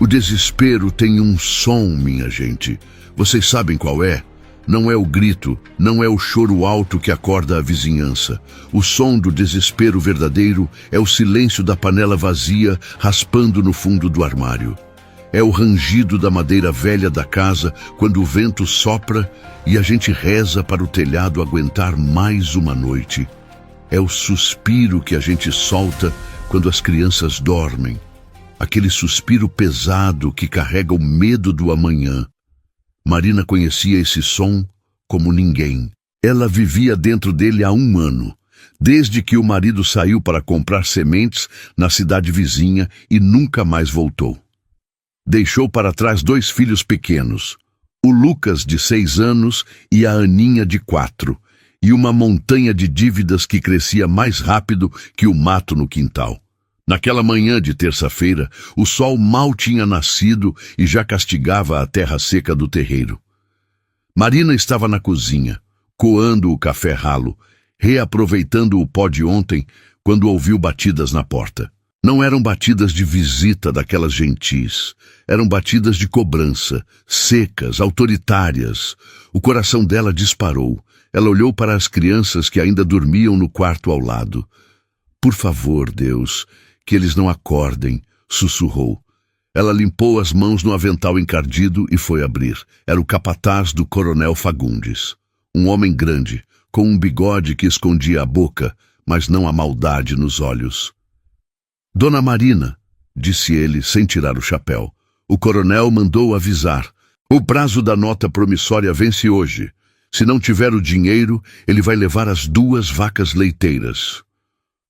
O desespero tem um som, minha gente. Vocês sabem qual é? Não é o grito, não é o choro alto que acorda a vizinhança. O som do desespero verdadeiro é o silêncio da panela vazia raspando no fundo do armário. É o rangido da madeira velha da casa quando o vento sopra e a gente reza para o telhado aguentar mais uma noite. É o suspiro que a gente solta quando as crianças dormem. Aquele suspiro pesado que carrega o medo do amanhã. Marina conhecia esse som como ninguém. Ela vivia dentro dele há 1 ano, desde que o marido saiu para comprar sementes na cidade vizinha e nunca mais voltou. Deixou para trás 2 filhos pequenos, o Lucas, de 6 anos, e a Aninha, de 4, e uma montanha de dívidas que crescia mais rápido que o mato no quintal. Naquela manhã de terça-feira, o sol mal tinha nascido e já castigava a terra seca do terreiro. Marina estava na cozinha, coando o café ralo, reaproveitando o pó de ontem, quando ouviu batidas na porta. Não eram batidas de visita daquelas gentis, eram batidas de cobrança, secas, autoritárias. O coração dela disparou. Ela olhou para as crianças que ainda dormiam no quarto ao lado. Por favor, Deus, que eles não acordem, sussurrou. Ela limpou as mãos no avental encardido e foi abrir. Era o capataz do Coronel Fagundes. Um homem grande, com um bigode que escondia a boca, mas não a maldade nos olhos. Dona Marina, disse ele sem tirar o chapéu. O coronel mandou avisar. O prazo da nota promissória vence hoje. Se não tiver o dinheiro, ele vai levar as 2 vacas leiteiras.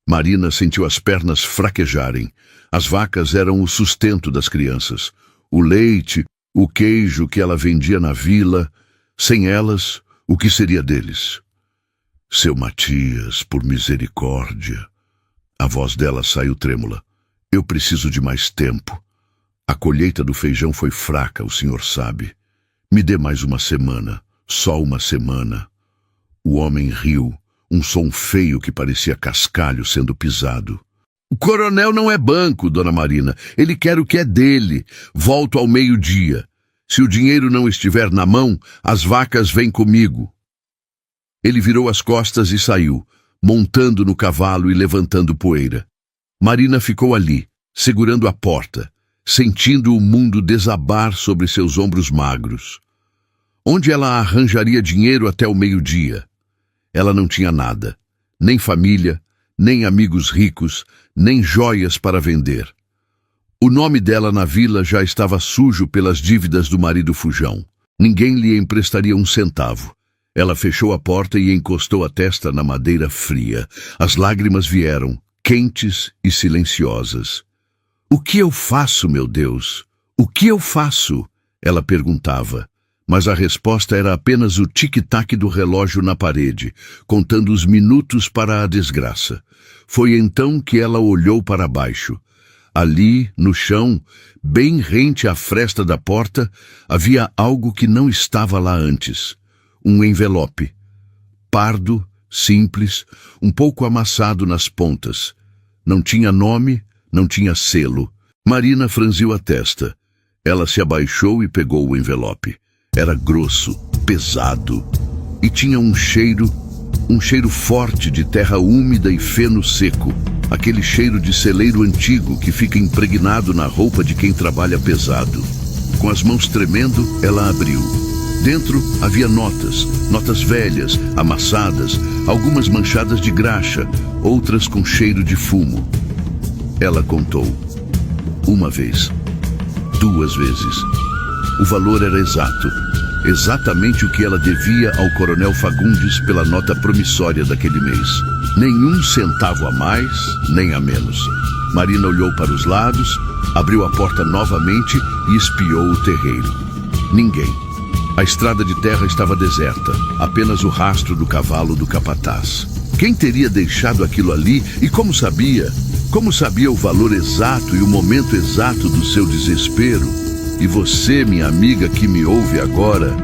Marina sentiu as pernas fraquejarem. As vacas eram o sustento das crianças. O leite, o queijo que ela vendia na vila. Sem elas, o que seria deles? Seu Matias, por misericórdia. A voz dela saiu trêmula. Eu preciso de mais tempo. A colheita do feijão foi fraca, o senhor sabe. Me dê mais 1 semana. Só 1 semana. O homem riu. Um som feio que parecia cascalho sendo pisado. O coronel não é banco, dona Marina. Ele quer o que é dele. Volto ao meio-dia. Se o dinheiro não estiver na mão, as vacas vêm comigo. Ele virou as costas e saiu, montando no cavalo e levantando poeira. Marina ficou ali, segurando a porta, sentindo o mundo desabar sobre seus ombros magros. Onde ela arranjaria dinheiro até o meio-dia? Ela não tinha nada, nem família, nem amigos ricos, nem joias para vender. O nome dela na vila já estava sujo pelas dívidas do marido Fujão. Ninguém lhe emprestaria 1 centavo. Ela fechou a porta e encostou a testa na madeira fria. As lágrimas vieram, quentes e silenciosas. O que eu faço, meu Deus? O que eu faço? Ela perguntava. Mas a resposta era apenas o tic-tac do relógio na parede, contando os minutos para a desgraça. Foi então que ela olhou para baixo. Ali, no chão, bem rente à fresta da porta, havia algo que não estava lá antes. Um envelope. Pardo, simples, um pouco amassado nas pontas. Não tinha nome, não tinha selo. Marina franziu a testa. Ela se abaixou e pegou o envelope. Era grosso, pesado, e tinha um cheiro forte de terra úmida e feno seco. Aquele cheiro de celeiro antigo que fica impregnado na roupa de quem trabalha pesado. Com as mãos tremendo, ela abriu. Dentro havia notas velhas, amassadas, algumas manchadas de graxa, outras com cheiro de fumo. Ela contou. 1 vez. 2 vezes. O valor era exato. Exatamente o que ela devia ao Coronel Fagundes pela nota promissória daquele mês. Nem 1 centavo a mais, nem a menos. Marina olhou para os lados, abriu a porta novamente e espiou o terreiro. Ninguém. A estrada de terra estava deserta, apenas o rastro do cavalo do capataz. Quem teria deixado aquilo ali e como sabia? Como sabia o valor exato e o momento exato do seu desespero? E você, minha amiga que me ouve agora,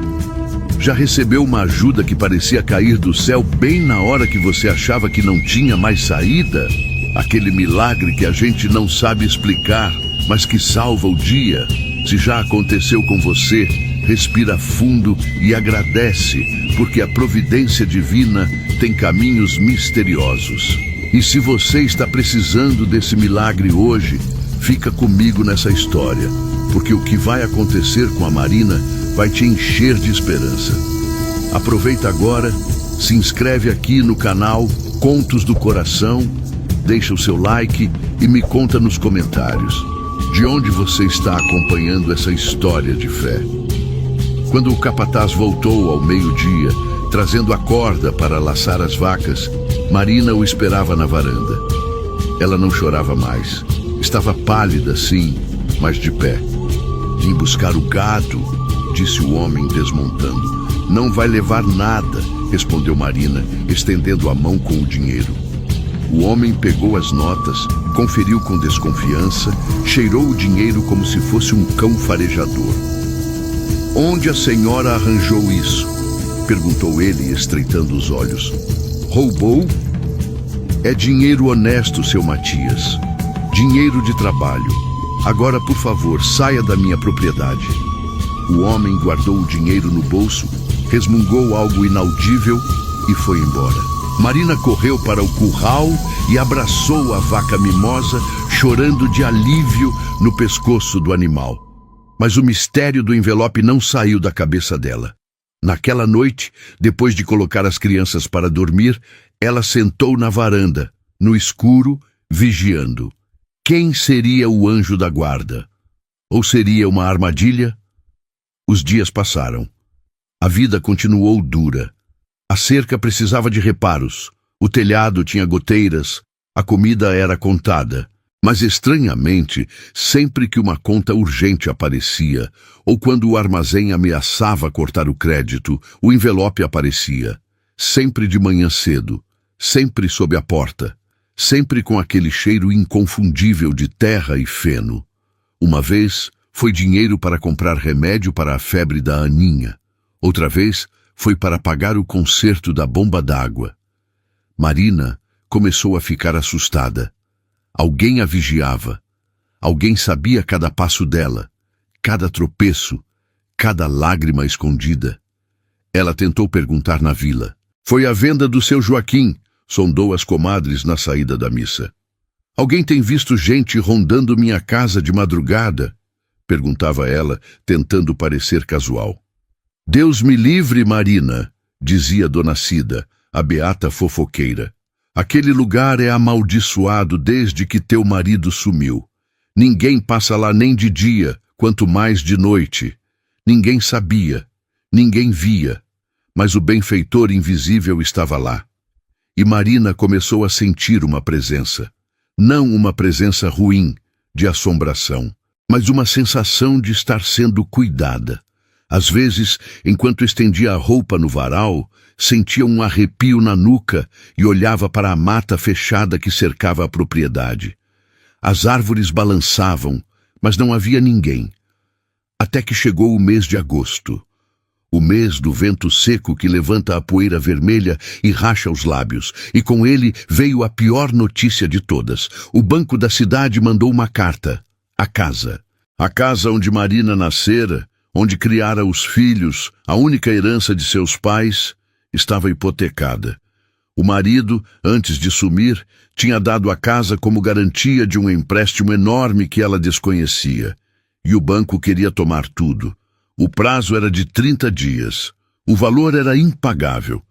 já recebeu uma ajuda que parecia cair do céu bem na hora que você achava que não tinha mais saída? Aquele milagre que a gente não sabe explicar, mas que salva o dia. Se já aconteceu com você, respira fundo e agradece, porque a providência divina tem caminhos misteriosos. E se você está precisando desse milagre hoje, fica comigo nessa história, porque o que vai acontecer com a Marina vai te encher de esperança. Aproveita agora, se inscreve aqui no canal Contos do Coração, deixa o seu like e me conta nos comentários de onde você está acompanhando essa história de fé. Quando o capataz voltou ao meio-dia, trazendo a corda para laçar as vacas, Marina o esperava na varanda. Ela não chorava mais. Estava pálida, sim, mas de pé. Vim buscar o gado, disse o homem desmontando. Não vai levar nada, respondeu Marina, estendendo a mão com o dinheiro. O homem pegou as notas, conferiu com desconfiança, cheirou o dinheiro como se fosse um cão farejador. Onde a senhora arranjou isso? Perguntou ele, estreitando os olhos. Roubou? É dinheiro honesto, seu Matias. Dinheiro de trabalho. Agora, por favor, saia da minha propriedade. O homem guardou o dinheiro no bolso, resmungou algo inaudível e foi embora. Marina correu para o curral e abraçou a vaca mimosa, chorando de alívio no pescoço do animal. Mas o mistério do envelope não saiu da cabeça dela. Naquela noite, depois de colocar as crianças para dormir, ela sentou na varanda, no escuro, vigiando. Quem seria o anjo da guarda? Ou seria uma armadilha? Os dias passaram. A vida continuou dura. A cerca precisava de reparos, o telhado tinha goteiras, a comida era contada. Mas, estranhamente, sempre que uma conta urgente aparecia, ou quando o armazém ameaçava cortar o crédito, o envelope aparecia. Sempre de manhã cedo, sempre sob a porta, sempre com aquele cheiro inconfundível de terra e feno. Uma vez, foi dinheiro para comprar remédio para a febre da Aninha. Outra vez, foi para pagar o conserto da bomba d'água. Marina começou a ficar assustada. Alguém a vigiava. Alguém sabia cada passo dela, cada tropeço, cada lágrima escondida. Ela tentou perguntar na vila. Foi a venda do seu Joaquim, sondou as comadres na saída da missa. Alguém tem visto gente rondando minha casa de madrugada? Perguntava ela, tentando parecer casual. Deus me livre, Marina, dizia Dona Cida, a beata fofoqueira. Aquele lugar é amaldiçoado desde que teu marido sumiu. Ninguém passa lá nem de dia, quanto mais de noite. Ninguém sabia, ninguém via, mas o benfeitor invisível estava lá. E Marina começou a sentir uma presença. Não uma presença ruim, de assombração, mas uma sensação de estar sendo cuidada. Às vezes, enquanto estendia a roupa no varal, sentia um arrepio na nuca e olhava para a mata fechada que cercava a propriedade. As árvores balançavam, mas não havia ninguém. Até que chegou o mês de agosto. O mês do vento seco que levanta a poeira vermelha e racha os lábios. E com ele veio a pior notícia de todas. O banco da cidade mandou uma carta. A casa. A casa onde Marina nascera, onde criara os filhos, a única herança de seus pais, estava hipotecada. O marido, antes de sumir, tinha dado a casa como garantia de um empréstimo enorme que ela desconhecia. E o banco queria tomar tudo. O prazo era de 30 dias. O valor era impagável.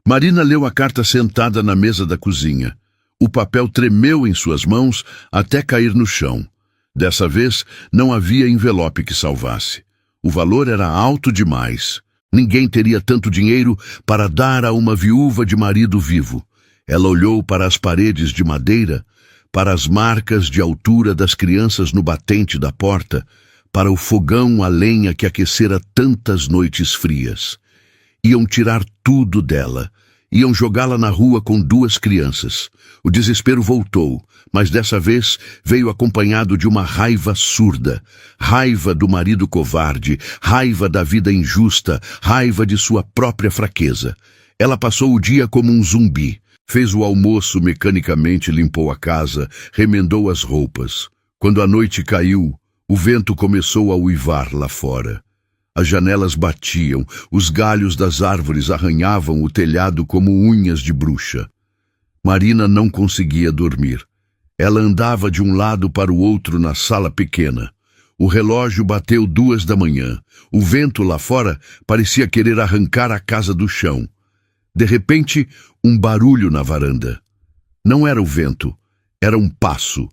Marina leu a carta sentada na mesa da cozinha. O papel tremeu em suas mãos até cair no chão. Dessa vez, não havia envelope que salvasse. O valor era alto demais. Ninguém teria tanto dinheiro para dar a uma viúva de marido vivo. Ela olhou para as paredes de madeira, para as marcas de altura das crianças no batente da porta, para o fogão a lenha que aquecera tantas noites frias. Iam tirar tudo dela. Iam jogá-la na rua com 2 crianças. O desespero voltou, mas dessa vez veio acompanhado de uma raiva surda. Raiva do marido covarde, raiva da vida injusta, raiva de sua própria fraqueza. Ela passou o dia como um zumbi. Fez o almoço mecanicamente, limpou a casa, remendou as roupas. Quando a noite caiu, o vento começou a uivar lá fora. As janelas batiam, os galhos das árvores arranhavam o telhado como unhas de bruxa. Marina não conseguia dormir. Ela andava de um lado para o outro na sala pequena. O relógio bateu 2 da manhã. O vento lá fora parecia querer arrancar a casa do chão. De repente, um barulho na varanda. Não era o vento, era um passo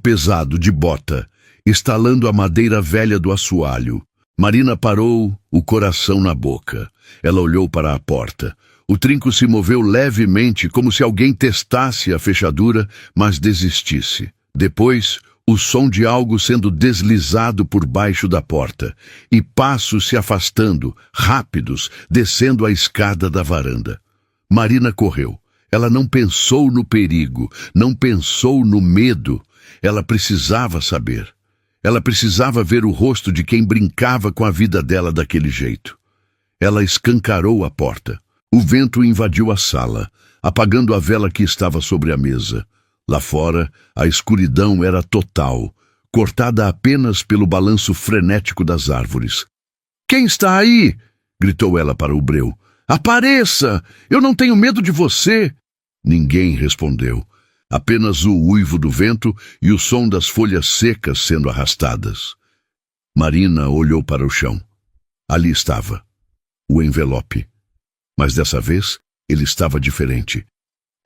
pesado de bota, estalando a madeira velha do assoalho. Marina parou, o coração na boca. Ela olhou para a porta. O trinco se moveu levemente, como se alguém testasse a fechadura, mas desistisse. Depois, o som de algo sendo deslizado por baixo da porta, e passos se afastando, rápidos, descendo a escada da varanda. Marina correu. Ela não pensou no perigo, não pensou no medo. Ela precisava saber. Ela precisava ver o rosto de quem brincava com a vida dela daquele jeito. Ela escancarou a porta. O vento invadiu a sala, apagando a vela que estava sobre a mesa. Lá fora, a escuridão era total, cortada apenas pelo balanço frenético das árvores. "Quem está aí?" gritou ela para o breu. "Apareça! Eu não tenho medo de você!" Ninguém respondeu. Apenas o uivo do vento e o som das folhas secas sendo arrastadas. Marina olhou para o chão. Ali estava, o envelope. Mas dessa vez, ele estava diferente.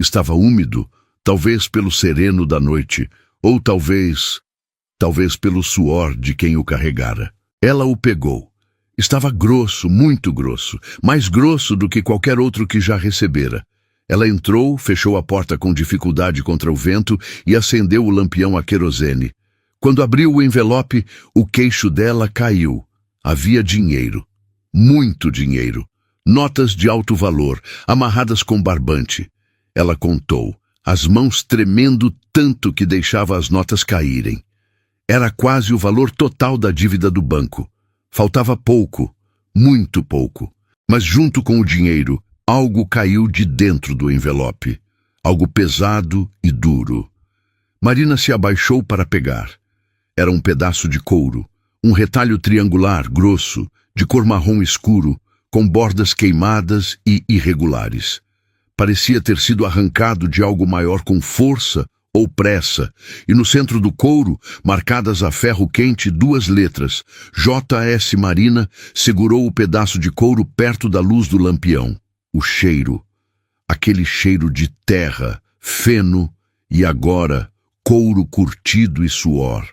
Estava úmido, talvez pelo sereno da noite, ou talvez pelo suor de quem o carregara. Ela o pegou. Estava grosso, muito grosso, mais grosso do que qualquer outro que já recebera. Ela entrou, fechou a porta com dificuldade contra o vento e acendeu o lampião a querosene. Quando abriu o envelope, o queixo dela caiu. Havia dinheiro. Muito dinheiro. Notas de alto valor, amarradas com barbante. Ela contou, as mãos tremendo tanto que deixava as notas caírem. Era quase o valor total da dívida do banco. Faltava pouco, muito pouco. Mas junto com o dinheiro, algo caiu de dentro do envelope. Algo pesado e duro. Marina se abaixou para pegar. Era um pedaço de couro, um retalho triangular, grosso, de cor marrom escuro, com bordas queimadas e irregulares. Parecia ter sido arrancado de algo maior com força ou pressa, e no centro do couro, marcadas a ferro quente, 2 letras. J.S. Marina segurou o pedaço de couro perto da luz do lampião. O cheiro, aquele cheiro de terra, feno e agora couro curtido e suor.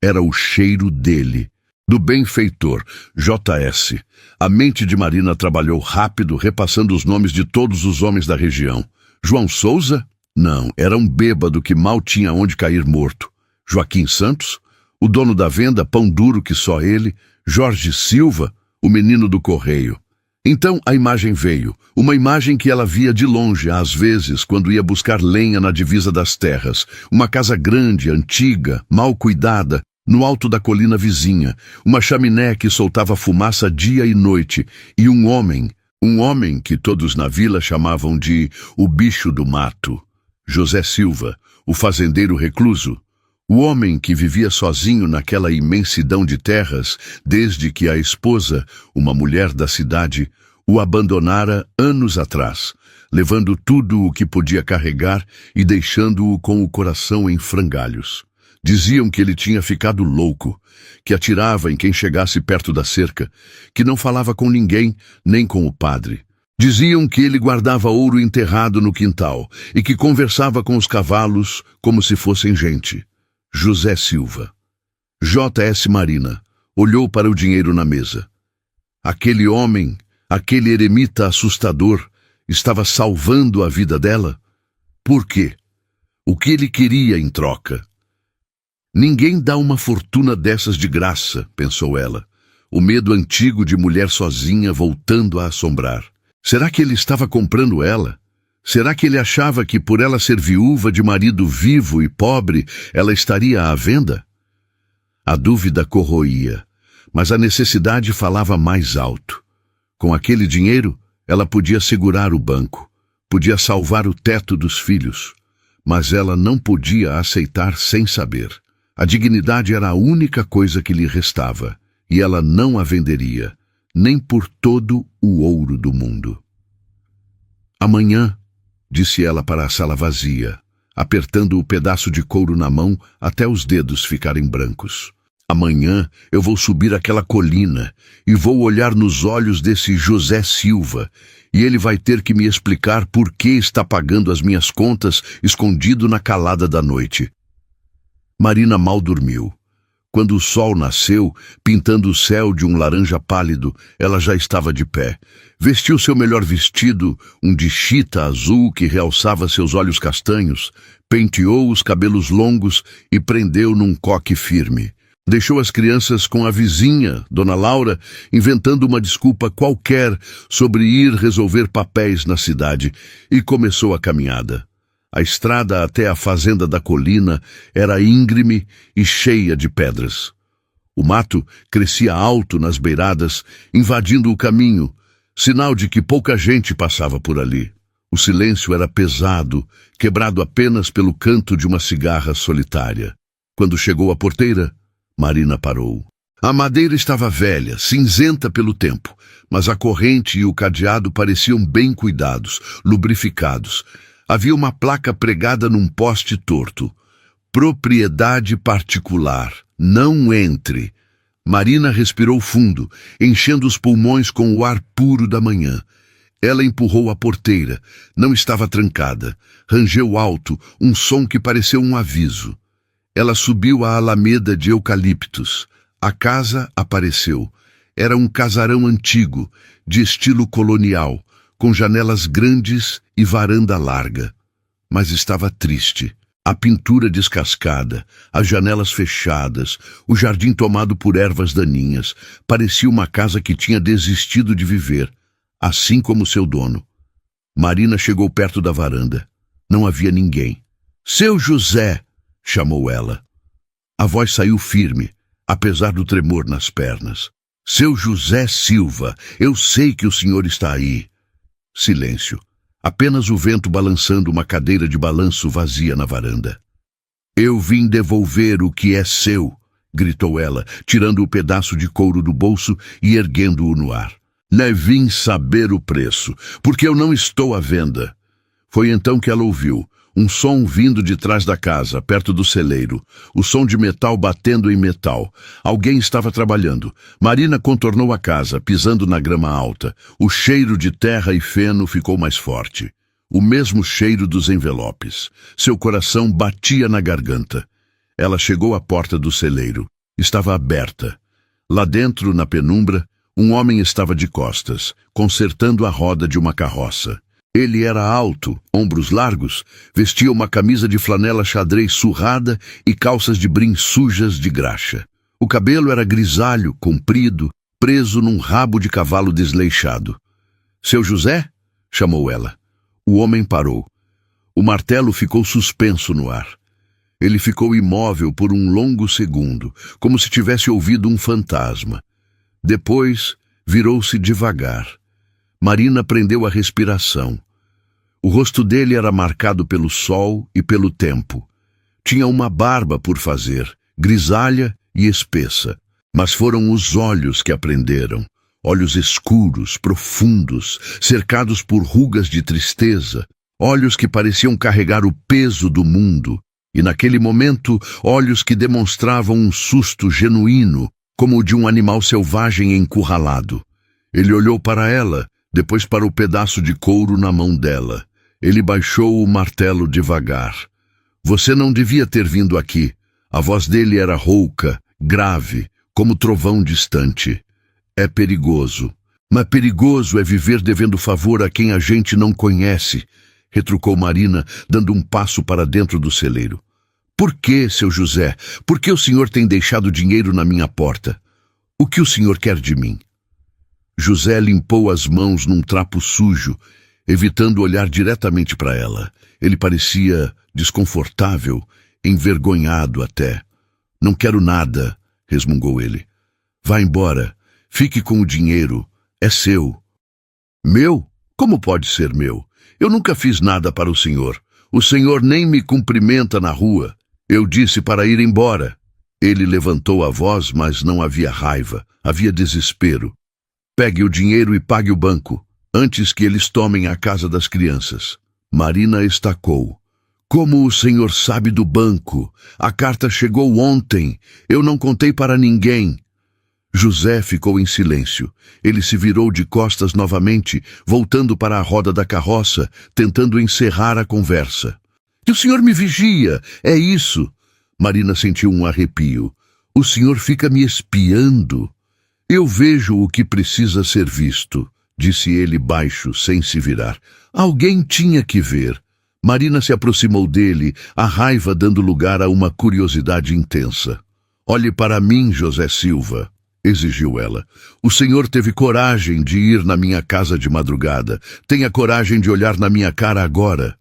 Era o cheiro dele. Do benfeitor, J.S. A mente de Marina trabalhou rápido, repassando os nomes de todos os homens da região. João Souza? Não, era um bêbado que mal tinha onde cair morto. Joaquim Santos? O dono da venda, pão duro que só ele. Jorge Silva? O menino do correio. Então a imagem veio, uma imagem que ela via de longe, às vezes, quando ia buscar lenha na divisa das terras. Uma casa grande, antiga, mal cuidada, no alto da colina vizinha, uma chaminé que soltava fumaça dia e noite, e um homem que todos na vila chamavam de o bicho do mato. José Silva, o fazendeiro recluso, o homem que vivia sozinho naquela imensidão de terras desde que a esposa, uma mulher da cidade, o abandonara anos atrás, levando tudo o que podia carregar e deixando-o com o coração em frangalhos. Diziam que ele tinha ficado louco, que atirava em quem chegasse perto da cerca, que não falava com ninguém, nem com o padre. Diziam que ele guardava ouro enterrado no quintal e que conversava com os cavalos como se fossem gente. José Silva. J.S. Marina olhou para o dinheiro na mesa. Aquele homem, aquele eremita assustador, estava salvando a vida dela? Por quê? O que ele queria em troca? Ninguém dá uma fortuna dessas de graça, pensou ela. O medo antigo de mulher sozinha voltando a assombrar. Será que ele estava comprando ela? Será que ele achava que por ela ser viúva de marido vivo e pobre, ela estaria à venda? A dúvida corroía, mas a necessidade falava mais alto. Com aquele dinheiro, ela podia segurar o banco, podia salvar o teto dos filhos, mas ela não podia aceitar sem saber. A dignidade era a única coisa que lhe restava, e ela não a venderia, nem por todo o ouro do mundo. Amanhã, disse ela para a sala vazia, apertando o pedaço de couro na mão até os dedos ficarem brancos. Amanhã eu vou subir aquela colina e vou olhar nos olhos desse José Silva, e ele vai ter que me explicar por que está pagando as minhas contas escondido na calada da noite. Marina mal dormiu. Quando o sol nasceu, pintando o céu de um laranja pálido, ela já estava de pé. Vestiu seu melhor vestido, um de chita azul que realçava seus olhos castanhos, penteou os cabelos longos e prendeu num coque firme. Deixou as crianças com a vizinha, Dona Laura, inventando uma desculpa qualquer sobre ir resolver papéis na cidade, e começou a caminhada. A estrada até a fazenda da colina era íngreme e cheia de pedras. O mato crescia alto nas beiradas, invadindo o caminho, sinal de que pouca gente passava por ali. O silêncio era pesado, quebrado apenas pelo canto de uma cigarra solitária. Quando chegou à porteira, Marina parou. A madeira estava velha, cinzenta pelo tempo, mas a corrente e o cadeado pareciam bem cuidados, lubrificados. Havia uma placa pregada num poste torto. Propriedade particular. Não entre. Marina respirou fundo, enchendo os pulmões com o ar puro da manhã. Ela empurrou a porteira. Não estava trancada. Rangeu alto, um som que pareceu um aviso. Ela subiu a alameda de eucaliptos. A casa apareceu. Era um casarão antigo, de estilo colonial, com janelas grandes e varanda larga. Mas estava triste. A pintura descascada, as janelas fechadas, o jardim tomado por ervas daninhas. Parecia uma casa que tinha desistido de viver, assim como seu dono. Marina chegou perto da varanda. Não havia ninguém. "Seu José!" chamou ela. A voz saiu firme, apesar do tremor nas pernas. "Seu José Silva, eu sei que o senhor está aí." Silêncio. Apenas o vento balançando uma cadeira de balanço vazia na varanda. "Eu vim devolver o que é seu", gritou ela, tirando o pedaço de couro do bolso e erguendo-o no ar. "Vim saber o preço, porque eu não estou à venda." Foi então que ela ouviu um som vindo de trás da casa, perto do celeiro. O som de metal batendo em metal. Alguém estava trabalhando. Marina contornou a casa, pisando na grama alta. O cheiro de terra e feno ficou mais forte. O mesmo cheiro dos envelopes. Seu coração batia na garganta. Ela chegou à porta do celeiro. Estava aberta. Lá dentro, na penumbra, um homem estava de costas, consertando a roda de uma carroça. Ele era alto, ombros largos, vestia uma camisa de flanela xadrez surrada e calças de brim sujas de graxa. O cabelo era grisalho, comprido, preso num rabo de cavalo desleixado. "Seu José?" chamou ela. O homem parou. O martelo ficou suspenso no ar. Ele ficou imóvel por um longo segundo, como se tivesse ouvido um fantasma. Depois, virou-se devagar. Marina prendeu a respiração. O rosto dele era marcado pelo sol e pelo tempo. Tinha uma barba por fazer, grisalha e espessa. Mas foram os olhos que a prenderam. Olhos escuros, profundos, cercados por rugas de tristeza. Olhos que pareciam carregar o peso do mundo. E naquele momento, olhos que demonstravam um susto genuíno, como o de um animal selvagem encurralado. Ele olhou para ela, depois para o pedaço de couro na mão dela. Ele baixou o martelo devagar. "Você não devia ter vindo aqui." A voz dele era rouca, grave, como trovão distante. "É perigoso. Mas perigoso é viver devendo favor a quem a gente não conhece", retrucou Marina, dando um passo para dentro do celeiro. "Por que, seu José? Por que o senhor tem deixado dinheiro na minha porta? O que o senhor quer de mim?" José limpou as mãos num trapo sujo, evitando olhar diretamente para ela. Ele parecia desconfortável, envergonhado até. "Não quero nada", resmungou ele. "Vá embora. Fique com o dinheiro. É seu." "Meu? Como pode ser meu? Eu nunca fiz nada para o senhor. O senhor nem me cumprimenta na rua." "Eu disse para ir embora." Ele levantou a voz, mas não havia raiva, havia desespero. Pegue o dinheiro e pague o banco, antes que eles tomem a casa das crianças. Marina estacou. Como o senhor sabe do banco? A carta chegou ontem. Eu não contei para ninguém. José ficou em silêncio. Ele se virou de costas novamente, voltando para a roda da carroça, tentando encerrar a conversa. E o senhor me vigia, é isso. Marina sentiu um arrepio. O senhor fica me espiando. Eu vejo o que precisa ser visto, disse ele baixo, sem se virar. Alguém tinha que ver. Marina se aproximou dele, a raiva dando lugar a uma curiosidade intensa. Olhe para mim, José Silva, exigiu ela. O senhor teve coragem de ir na minha casa de madrugada. Tenha coragem de olhar na minha cara agora.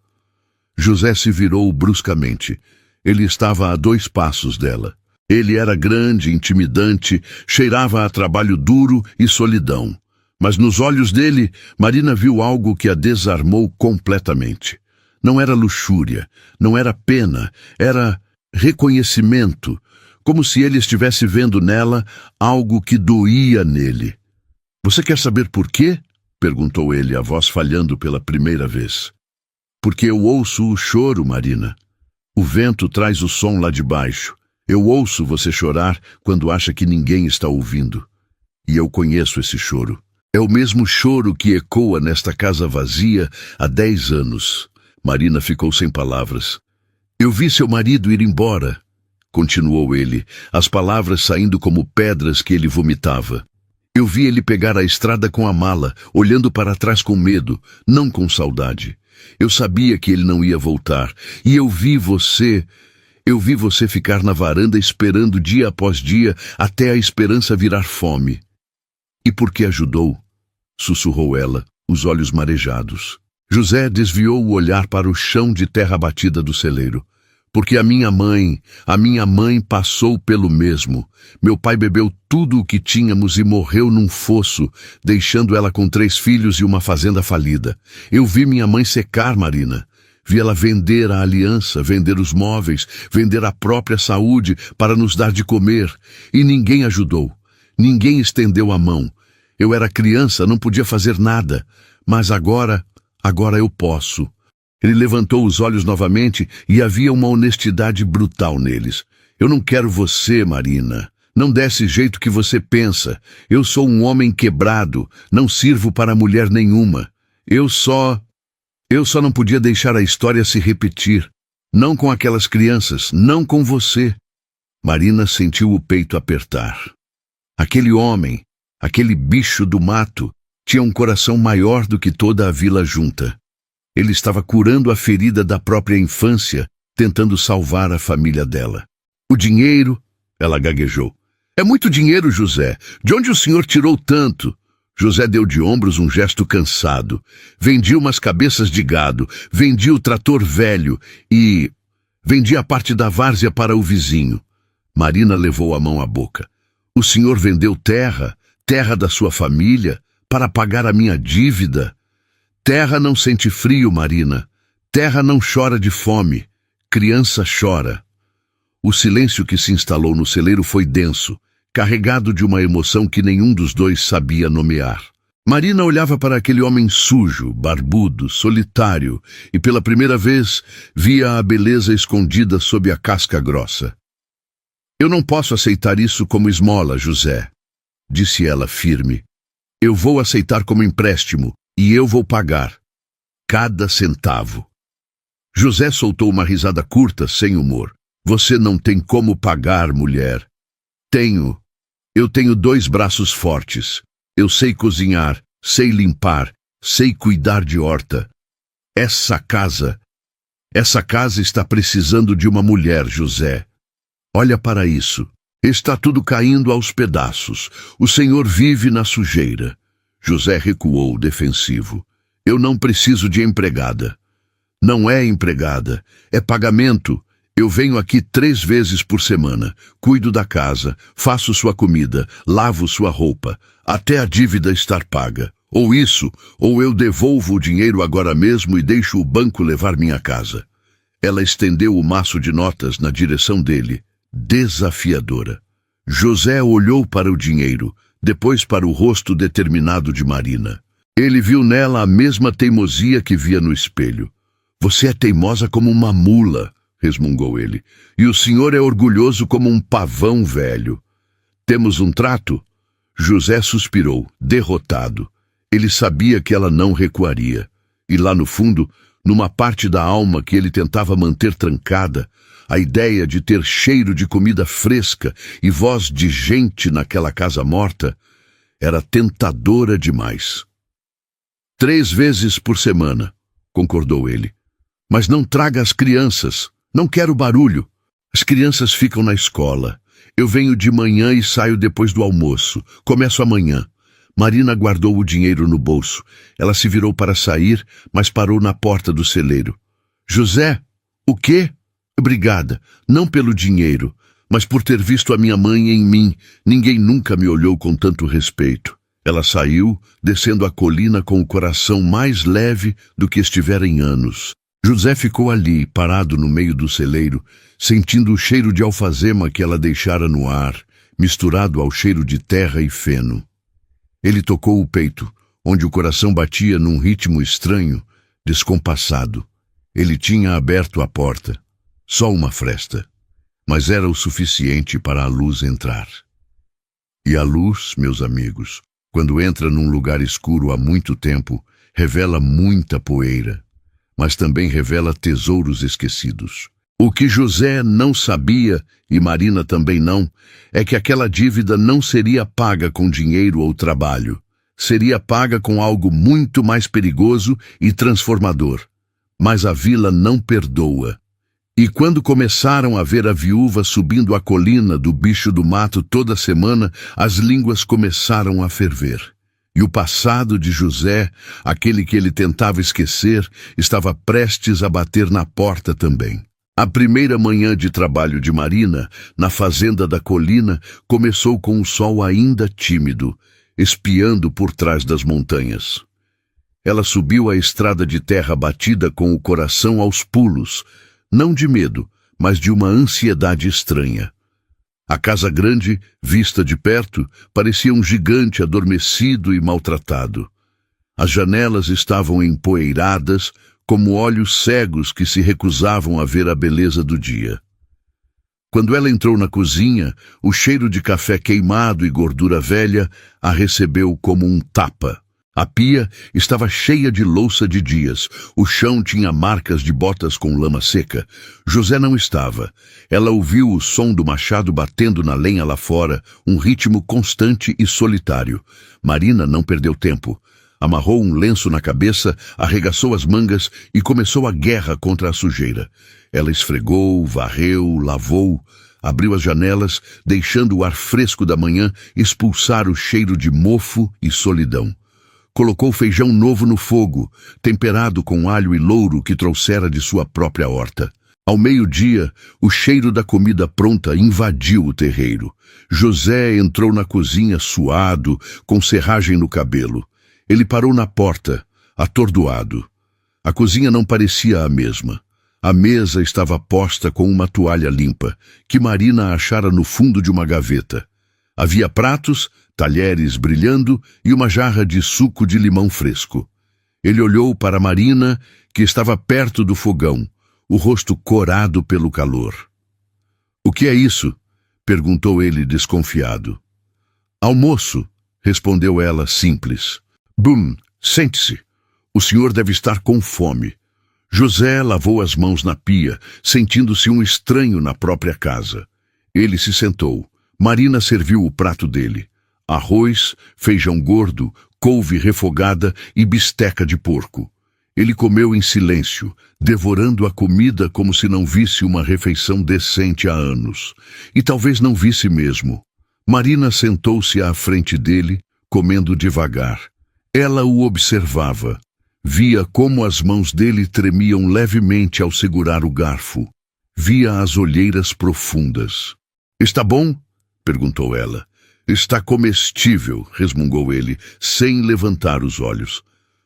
José se virou bruscamente. Ele estava a 2 passos dela. Ele era grande, intimidante, cheirava a trabalho duro e solidão. Mas nos olhos dele, Marina viu algo que a desarmou completamente. Não era luxúria, não era pena, era reconhecimento, como se ele estivesse vendo nela algo que doía nele. Você quer saber por quê? Perguntou ele, a voz falhando pela primeira vez. Porque eu ouço o choro, Marina. O vento traz o som lá de baixo. Eu ouço você chorar quando acha que ninguém está ouvindo. E eu conheço esse choro. É o mesmo choro que ecoa nesta casa vazia há 10 anos. Marina ficou sem palavras. Eu vi seu marido ir embora, continuou ele, as palavras saindo como pedras que ele vomitava. Eu vi ele pegar a estrada com a mala, olhando para trás com medo, não com saudade. Eu sabia que ele não ia voltar. E eu vi você ficar na varanda esperando dia após dia até a esperança virar fome. E por que ajudou? Sussurrou ela, os olhos marejados. José desviou o olhar para o chão de terra batida do celeiro. Porque a minha mãe passou pelo mesmo. Meu pai bebeu tudo o que tínhamos e morreu num fosso, deixando ela com 3 filhos e uma fazenda falida. Eu vi minha mãe secar, Marina. Vi ela vender a aliança, vender os móveis, vender a própria saúde para nos dar de comer. E ninguém ajudou. Ninguém estendeu a mão. Eu era criança, não podia fazer nada. Mas agora eu posso. Ele levantou os olhos novamente e havia uma honestidade brutal neles. Eu não quero você, Marina. Não desse jeito que você pensa. Eu sou um homem quebrado. Não sirvo para mulher nenhuma. Eu só não podia deixar a história se repetir. Não com aquelas crianças, não com você. Marina sentiu o peito apertar. Aquele homem, aquele bicho do mato, tinha um coração maior do que toda a vila junta. Ele estava curando a ferida da própria infância, tentando salvar a família dela. O dinheiro, ela gaguejou. É muito dinheiro, José. De onde o senhor tirou tanto? José deu de ombros um gesto cansado. Vendi umas cabeças de gado, vendi o trator velho e vendi a parte da várzea para o vizinho. Marina levou a mão à boca. O senhor vendeu terra, terra da sua família, para pagar a minha dívida? Terra não sente frio, Marina. Terra não chora de fome. Criança chora. O silêncio que se instalou no celeiro foi denso, carregado de uma emoção que nenhum dos dois sabia nomear. Marina olhava para aquele homem sujo, barbudo, solitário, e pela primeira vez via a beleza escondida sob a casca grossa. Eu não posso aceitar isso como esmola, José, disse ela firme. Eu vou aceitar como empréstimo. E eu vou pagar. Cada centavo. José soltou uma risada curta, sem humor. Você não tem como pagar, mulher. Tenho. Eu tenho 2 braços fortes. Eu sei cozinhar, sei limpar, sei cuidar de horta. Essa casa está precisando de uma mulher, José. Olha para isso. Está tudo caindo aos pedaços. O senhor vive na sujeira. José recuou, defensivo. Eu não preciso de empregada. Não é empregada, é pagamento. Eu venho aqui 3 vezes por semana, cuido da casa, faço sua comida, lavo sua roupa, até a dívida estar paga. Ou isso, ou eu devolvo o dinheiro agora mesmo e deixo o banco levar minha casa. Ela estendeu o maço de notas na direção dele. desafiadora. José olhou para o dinheiro, depois para o rosto determinado de Marina. Ele viu nela a mesma teimosia que via no espelho. Você é teimosa como uma mula, resmungou ele, e o senhor é orgulhoso como um pavão velho. Temos um trato? José suspirou, derrotado. Ele sabia que ela não recuaria. E lá no fundo, numa parte da alma que ele tentava manter trancada, a ideia de ter cheiro de comida fresca e voz de gente naquela casa morta era tentadora demais. 3 vezes por semana, concordou ele. Mas não traga as crianças. Não quero barulho. As crianças ficam na escola. Eu venho de manhã e saio depois do almoço. Começo amanhã. Marina guardou o dinheiro no bolso. Ela se virou para sair, mas parou na porta do celeiro. José, o quê? Obrigada, não pelo dinheiro, mas por ter visto a minha mãe em mim. Ninguém nunca me olhou com tanto respeito. Ela saiu, descendo a colina com o coração mais leve do que estivera em anos. José ficou ali, parado no meio do celeiro, sentindo o cheiro de alfazema que ela deixara no ar, misturado ao cheiro de terra e feno. Ele tocou o peito, onde o coração batia num ritmo estranho, descompassado. Ele tinha aberto a porta. Só uma fresta, mas era o suficiente para a luz entrar. E a luz, meus amigos, quando entra num lugar escuro há muito tempo, revela muita poeira, mas também revela tesouros esquecidos. O que José não sabia, e Marina também não, é que aquela dívida não seria paga com dinheiro ou trabalho. Seria paga com algo muito mais perigoso e transformador. Mas a vila não perdoa. E quando começaram a ver a viúva subindo a colina do bicho do mato toda semana, as línguas começaram a ferver. E o passado de José, aquele que ele tentava esquecer, estava prestes a bater na porta também. A primeira manhã de trabalho de Marina, na fazenda da colina, começou com o sol ainda tímido, espiando por trás das montanhas. Ela subiu a estrada de terra batida com o coração aos pulos, não de medo, mas de uma ansiedade estranha. A casa grande, vista de perto, parecia um gigante adormecido e maltratado. As janelas estavam empoeiradas, como olhos cegos que se recusavam a ver a beleza do dia. Quando ela entrou na cozinha, o cheiro de café queimado e gordura velha a recebeu como um tapa. A pia estava cheia de louça de dias. O chão tinha marcas de botas com lama seca. José não estava. Ela ouviu o som do machado batendo na lenha lá fora, um ritmo constante e solitário. Marina não perdeu tempo. Amarrou um lenço na cabeça, arregaçou as mangas e começou a guerra contra a sujeira. Ela esfregou, varreu, lavou, abriu as janelas, deixando o ar fresco da manhã expulsar o cheiro de mofo e solidão. Colocou feijão novo no fogo, temperado com alho e louro que trouxera de sua própria horta. Ao meio-dia, o cheiro da comida pronta invadiu o terreiro. José entrou na cozinha suado, com serragem no cabelo. Ele parou na porta, atordoado. A cozinha não parecia a mesma. A mesa estava posta com uma toalha limpa, que Marina achara no fundo de uma gaveta. Havia pratos, talheres brilhando e uma jarra de suco de limão fresco. Ele olhou para Marina, que estava perto do fogão, o rosto corado pelo calor. — O que é isso? Perguntou ele desconfiado. — Almoço, respondeu ela simples. — Bum, sente-se. O senhor deve estar com fome. José lavou as mãos na pia, sentindo-se um estranho na própria casa. Ele se sentou. Marina serviu o prato dele. Arroz, feijão gordo, couve refogada e bisteca de porco. Ele comeu em silêncio, devorando a comida como se não visse uma refeição decente há anos. E talvez não visse mesmo. Marina sentou-se à frente dele, comendo devagar. Ela o observava. Via como as mãos dele tremiam levemente ao segurar o garfo. Via as olheiras profundas. — Está bom? Perguntou ela. — Está comestível, resmungou ele, sem levantar os olhos.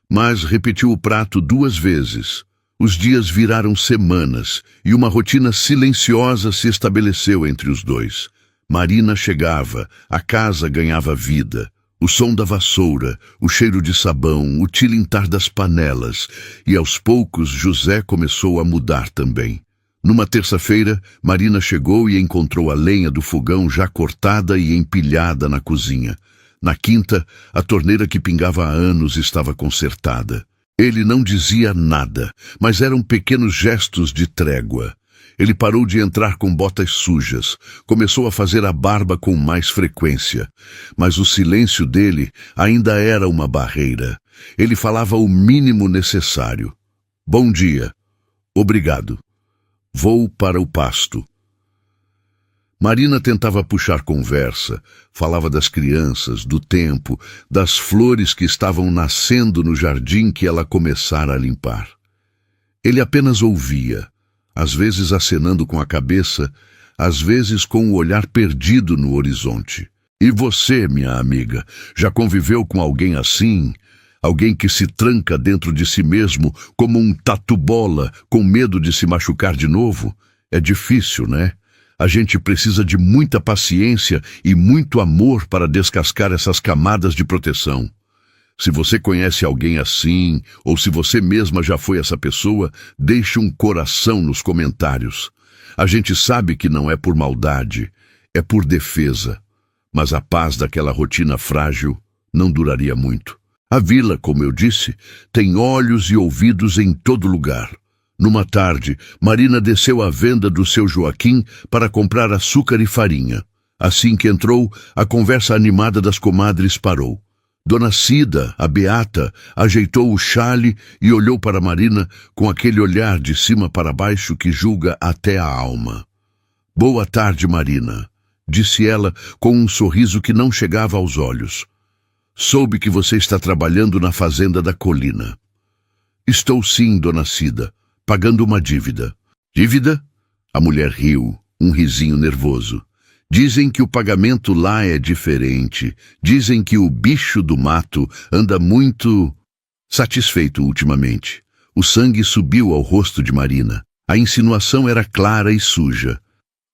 Mas repetiu o prato 2 vezes. Os dias viraram semanas e uma rotina silenciosa se estabeleceu entre os dois. Marina chegava, a casa ganhava vida. O som da vassoura, o cheiro de sabão, o tilintar das panelas, e aos poucos José começou a mudar também. Numa terça-feira, Marina chegou e encontrou a lenha do fogão já cortada e empilhada na cozinha. Na quinta, a torneira que pingava há anos estava consertada. Ele não dizia nada, mas eram pequenos gestos de trégua. Ele parou de entrar com botas sujas, começou a fazer a barba com mais frequência. Mas o silêncio dele ainda era uma barreira. Ele falava o mínimo necessário. Bom dia. Obrigado. Vou para o pasto. Marina tentava puxar conversa, falava das crianças, do tempo, das flores que estavam nascendo no jardim que ela começara a limpar. Ele apenas ouvia, às vezes acenando com a cabeça, às vezes com o olhar perdido no horizonte. E você, minha amiga, já conviveu com alguém assim? Alguém que se tranca dentro de si mesmo como um tatu-bola, com medo de se machucar de novo? É difícil, né? A gente precisa de muita paciência e muito amor para descascar essas camadas de proteção. Se você conhece alguém assim, ou se você mesma já foi essa pessoa, deixe um coração nos comentários. A gente sabe que não é por maldade, é por defesa. Mas a paz daquela rotina frágil não duraria muito. A vila, como eu disse, tem olhos e ouvidos em todo lugar. Numa tarde, Marina desceu à venda do seu Joaquim para comprar açúcar e farinha. Assim que entrou, a conversa animada das comadres parou. Dona Cida, a beata, ajeitou o xale e olhou para Marina com aquele olhar de cima para baixo que julga até a alma. Boa tarde, Marina, disse ela com um sorriso que não chegava aos olhos. Soube que você está trabalhando na fazenda da colina. Estou sim, Dona Cida, pagando uma dívida. Dívida? A mulher riu, um risinho nervoso. Dizem que o pagamento lá é diferente. Dizem que o bicho do mato anda muito satisfeito ultimamente. O sangue subiu ao rosto de Marina. A insinuação era clara e suja.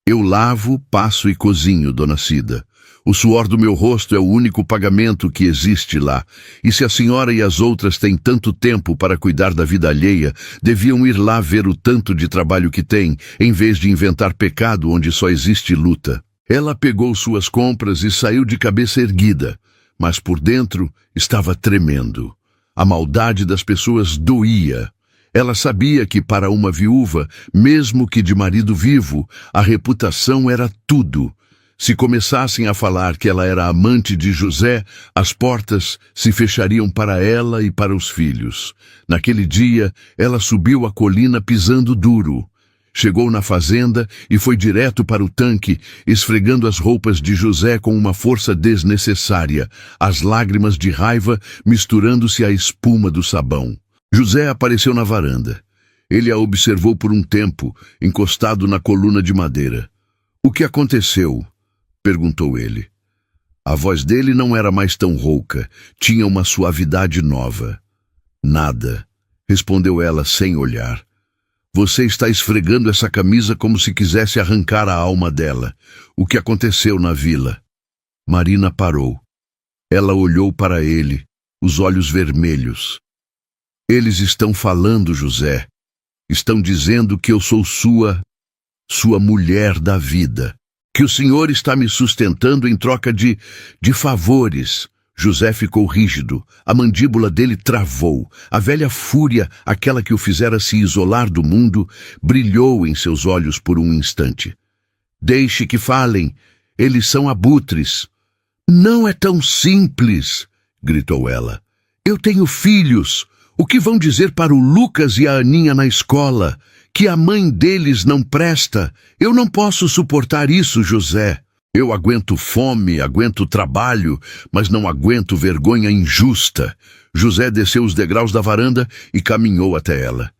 Eu lavo, passo e cozinho, Dona Cida. O suor do meu rosto é o único pagamento que existe lá. E se a senhora e as outras têm tanto tempo para cuidar da vida alheia, deviam ir lá ver o tanto de trabalho que tem, em vez de inventar pecado onde só existe luta. Ela pegou suas compras e saiu de cabeça erguida, mas por dentro estava tremendo. A maldade das pessoas doía. Ela sabia que para uma viúva, mesmo que de marido vivo, a reputação era tudo. Se começassem a falar que ela era amante de José, as portas se fechariam para ela e para os filhos. Naquele dia, ela subiu a colina pisando duro. Chegou na fazenda e foi direto para o tanque, esfregando as roupas de José com uma força desnecessária, as lágrimas de raiva misturando-se à espuma do sabão. José apareceu na varanda. Ele a observou por um tempo, encostado na coluna de madeira. "O que aconteceu?" perguntou ele. A voz dele não era mais tão rouca, tinha uma suavidade nova. "Nada", respondeu ela sem olhar. "Você está esfregando essa camisa como se quisesse arrancar a alma dela. O que aconteceu na vila?" Marina parou. Ela olhou para ele, os olhos vermelhos. "Eles estão falando, José. Estão dizendo que eu sou sua mulher da vida. Que o senhor está me sustentando em troca de favores." José ficou rígido, a mandíbula dele travou. A velha fúria, aquela que o fizera se isolar do mundo, brilhou em seus olhos por um instante. "Deixe que falem, eles são abutres." "Não é tão simples", gritou ela. "Eu tenho filhos. O que vão dizer para o Lucas e a Aninha na escola? Que a mãe deles não presta? Eu não posso suportar isso, José. Eu aguento fome, aguento trabalho, mas não aguento vergonha injusta." José desceu os degraus da varanda e caminhou até ela.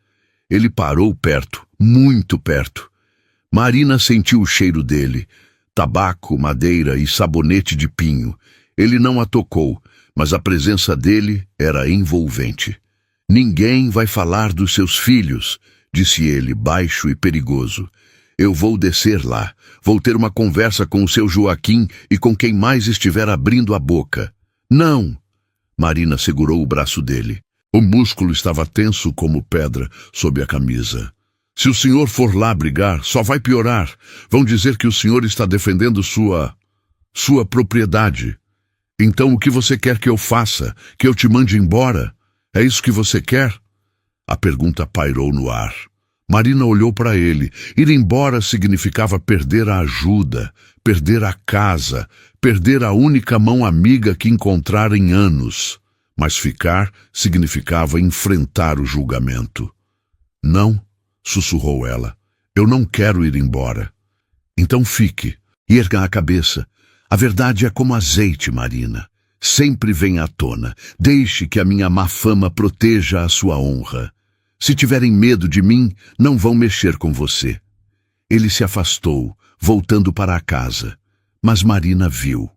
Ele parou perto, muito perto. Marina sentiu o cheiro dele, tabaco, madeira e sabonete de pinho. Ele não a tocou, mas a presença dele era envolvente. Ninguém vai falar dos seus filhos, disse ele, baixo e perigoso. Eu vou descer lá. Vou ter uma conversa com o seu Joaquim e com quem mais estiver abrindo a boca. Não! Marina segurou o braço dele. O músculo estava tenso como pedra sob a camisa. Se o senhor for lá brigar, só vai piorar. Vão dizer que o senhor está defendendo sua propriedade. Então o que você quer que eu faça? Que eu te mande embora? É isso que você quer? A pergunta pairou no ar. Marina olhou para ele. Ir embora significava perder a ajuda, perder a casa, perder a única mão amiga que encontrara em anos. Mas ficar significava enfrentar o julgamento. Não, sussurrou ela. Eu não quero ir embora. Então fique. E erga a cabeça. A verdade é como azeite, Marina. Sempre vem à tona. Deixe que a minha má fama proteja a sua honra. Se tiverem medo de mim, não vão mexer com você. Ele se afastou, voltando para a casa. Mas Marina viu.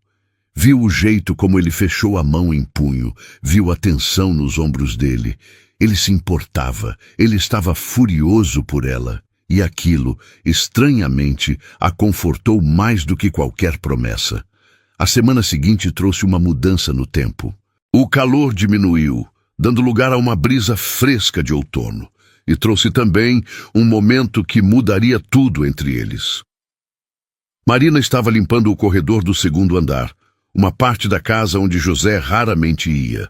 Viu o jeito como ele fechou a mão em punho, viu a tensão nos ombros dele. Ele se importava, ele estava furioso por ela. E aquilo, estranhamente, a confortou mais do que qualquer promessa. A semana seguinte trouxe uma mudança no tempo. O calor diminuiu, dando lugar a uma brisa fresca de outono. E trouxe também um momento que mudaria tudo entre eles. Marina estava limpando o corredor do segundo andar, uma parte da casa onde José raramente ia.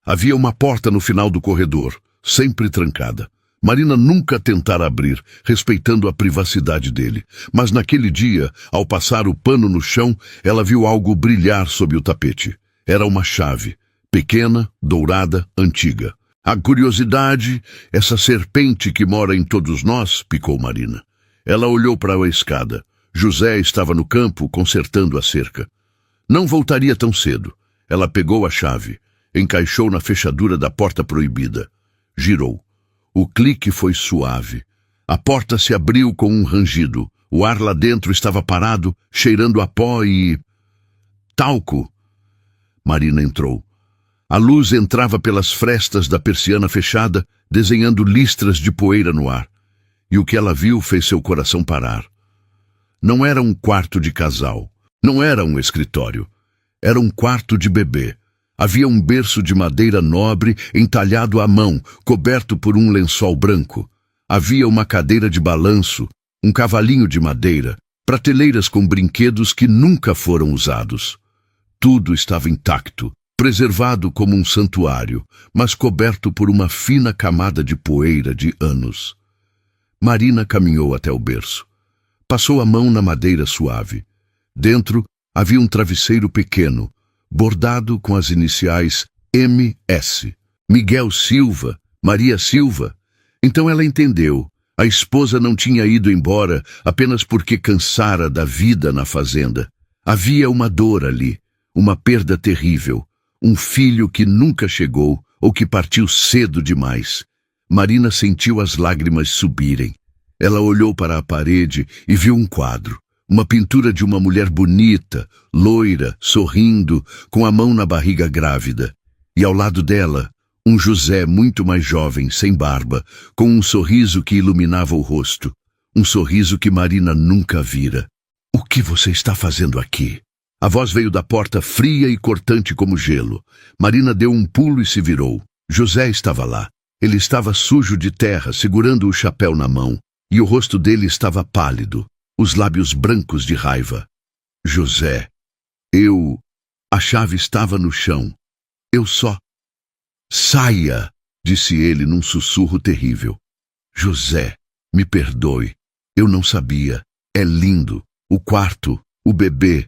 Havia uma porta no final do corredor, sempre trancada. Marina nunca tentara abrir, respeitando a privacidade dele. Mas naquele dia, ao passar o pano no chão, ela viu algo brilhar sob o tapete. Era uma chave, pequena, dourada, antiga. A curiosidade, essa serpente que mora em todos nós, picou Marina. Ela olhou para a escada. José estava no campo, consertando a cerca. Não voltaria tão cedo. Ela pegou a chave, encaixou na fechadura da porta proibida. Girou. O clique foi suave. A porta se abriu com um rangido. O ar lá dentro estava parado, cheirando a pó e... talco. Marina entrou. A luz entrava pelas frestas da persiana fechada, desenhando listras de poeira no ar. E o que ela viu fez seu coração parar. Não era um quarto de casal. Não era um escritório. Era um quarto de bebê. Havia um berço de madeira nobre entalhado à mão, coberto por um lençol branco. Havia uma cadeira de balanço, um cavalinho de madeira, prateleiras com brinquedos que nunca foram usados. Tudo estava intacto, preservado como um santuário, mas coberto por uma fina camada de poeira de anos. Marina caminhou até o berço. Passou a mão na madeira suave. Dentro havia um travesseiro pequeno, bordado com as iniciais MS. Miguel Silva, Maria Silva. Então ela entendeu. A esposa não tinha ido embora apenas porque cansara da vida na fazenda. Havia uma dor ali, uma perda terrível, um filho que nunca chegou ou que partiu cedo demais. Marina sentiu as lágrimas subirem. Ela olhou para a parede e viu um quadro. Uma pintura de uma mulher bonita, loira, sorrindo, com a mão na barriga grávida. E ao lado dela, um José muito mais jovem, sem barba, com um sorriso que iluminava o rosto. Um sorriso que Marina nunca vira. O que você está fazendo aqui? A voz veio da porta fria e cortante como gelo. Marina deu um pulo e se virou. José estava lá. Ele estava sujo de terra, segurando o chapéu na mão. E o rosto dele estava pálido. Os lábios brancos de raiva. José, a chave estava no chão. Eu só... Saia, disse ele num sussurro terrível. José, me perdoe. Eu não sabia. É lindo. O quarto, o bebê.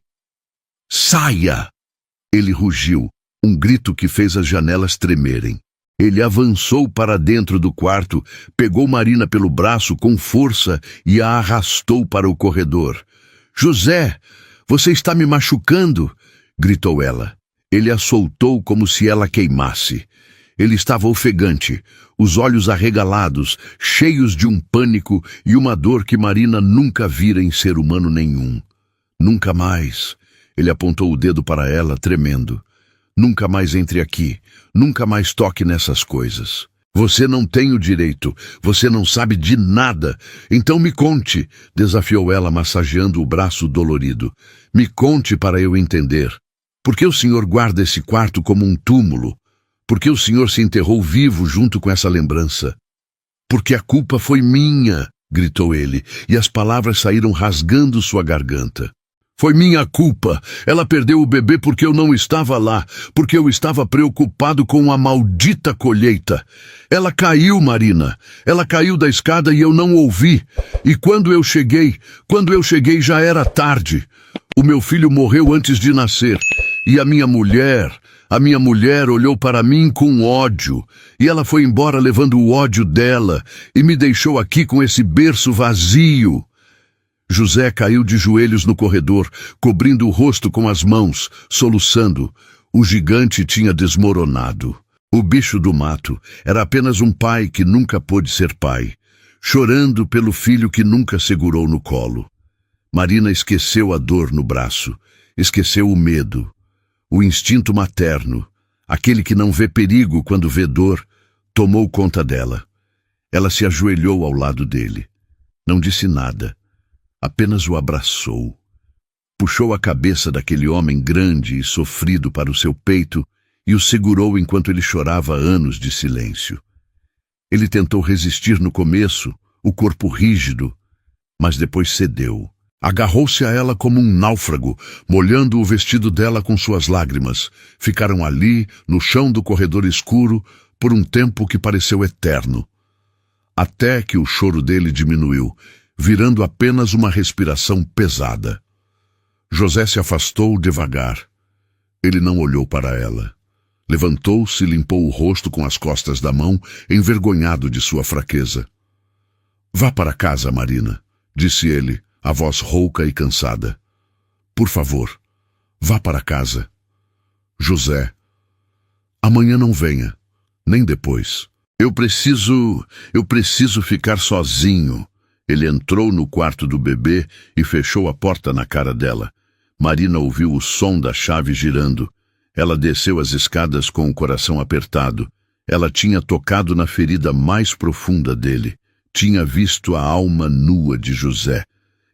Saia! Ele rugiu, um grito que fez as janelas tremerem. Ele avançou para dentro do quarto, pegou Marina pelo braço com força e a arrastou para o corredor. José, você está me machucando, gritou ela. Ele a soltou como se ela queimasse. Ele estava ofegante, os olhos arregalados, cheios de um pânico e uma dor que Marina nunca vira em ser humano nenhum. Nunca mais. Ele apontou o dedo para ela, tremendo. Nunca mais entre aqui. Nunca mais toque nessas coisas. Você não tem o direito, você não sabe de nada. Então me conte, desafiou ela, massageando o braço dolorido. Me conte para eu entender. Por que o senhor guarda esse quarto como um túmulo? Por que o senhor se enterrou vivo junto com essa lembrança? Porque a culpa foi minha, gritou ele, e as palavras saíram rasgando sua garganta. Foi minha culpa. Ela perdeu o bebê porque eu não estava lá, porque eu estava preocupado com a maldita colheita. Ela caiu, Marina. Ela caiu da escada e eu não ouvi. E quando eu cheguei já era tarde. O meu filho morreu antes de nascer. E a minha mulher olhou para mim com ódio. E ela foi embora levando o ódio dela e me deixou aqui com esse berço vazio. José caiu de joelhos no corredor, cobrindo o rosto com as mãos, soluçando. O gigante tinha desmoronado. O bicho do mato era apenas um pai que nunca pôde ser pai, chorando pelo filho que nunca segurou no colo. Marina esqueceu a dor no braço, esqueceu o medo, o instinto materno, aquele que não vê perigo quando vê dor, tomou conta dela. Ela se ajoelhou ao lado dele. Não disse nada. Apenas o abraçou. Puxou a cabeça daquele homem grande e sofrido para o seu peito e o segurou enquanto ele chorava anos de silêncio. Ele tentou resistir no começo, o corpo rígido, mas depois cedeu. Agarrou-se a ela como um náufrago, molhando o vestido dela com suas lágrimas. Ficaram ali, no chão do corredor escuro, por um tempo que pareceu eterno. Até que o choro dele diminuiu, virando apenas uma respiração pesada. José se afastou devagar. Ele não olhou para ela. Levantou-se e limpou o rosto com as costas da mão, envergonhado de sua fraqueza. Vá para casa, Marina, disse ele, a voz rouca e cansada. Por favor, vá para casa. José, amanhã não venha, nem depois. Eu preciso ficar sozinho. Ele entrou no quarto do bebê e fechou a porta na cara dela. Marina ouviu o som da chave girando. Ela desceu as escadas com o coração apertado. Ela tinha tocado na ferida mais profunda dele. Tinha visto a alma nua de José.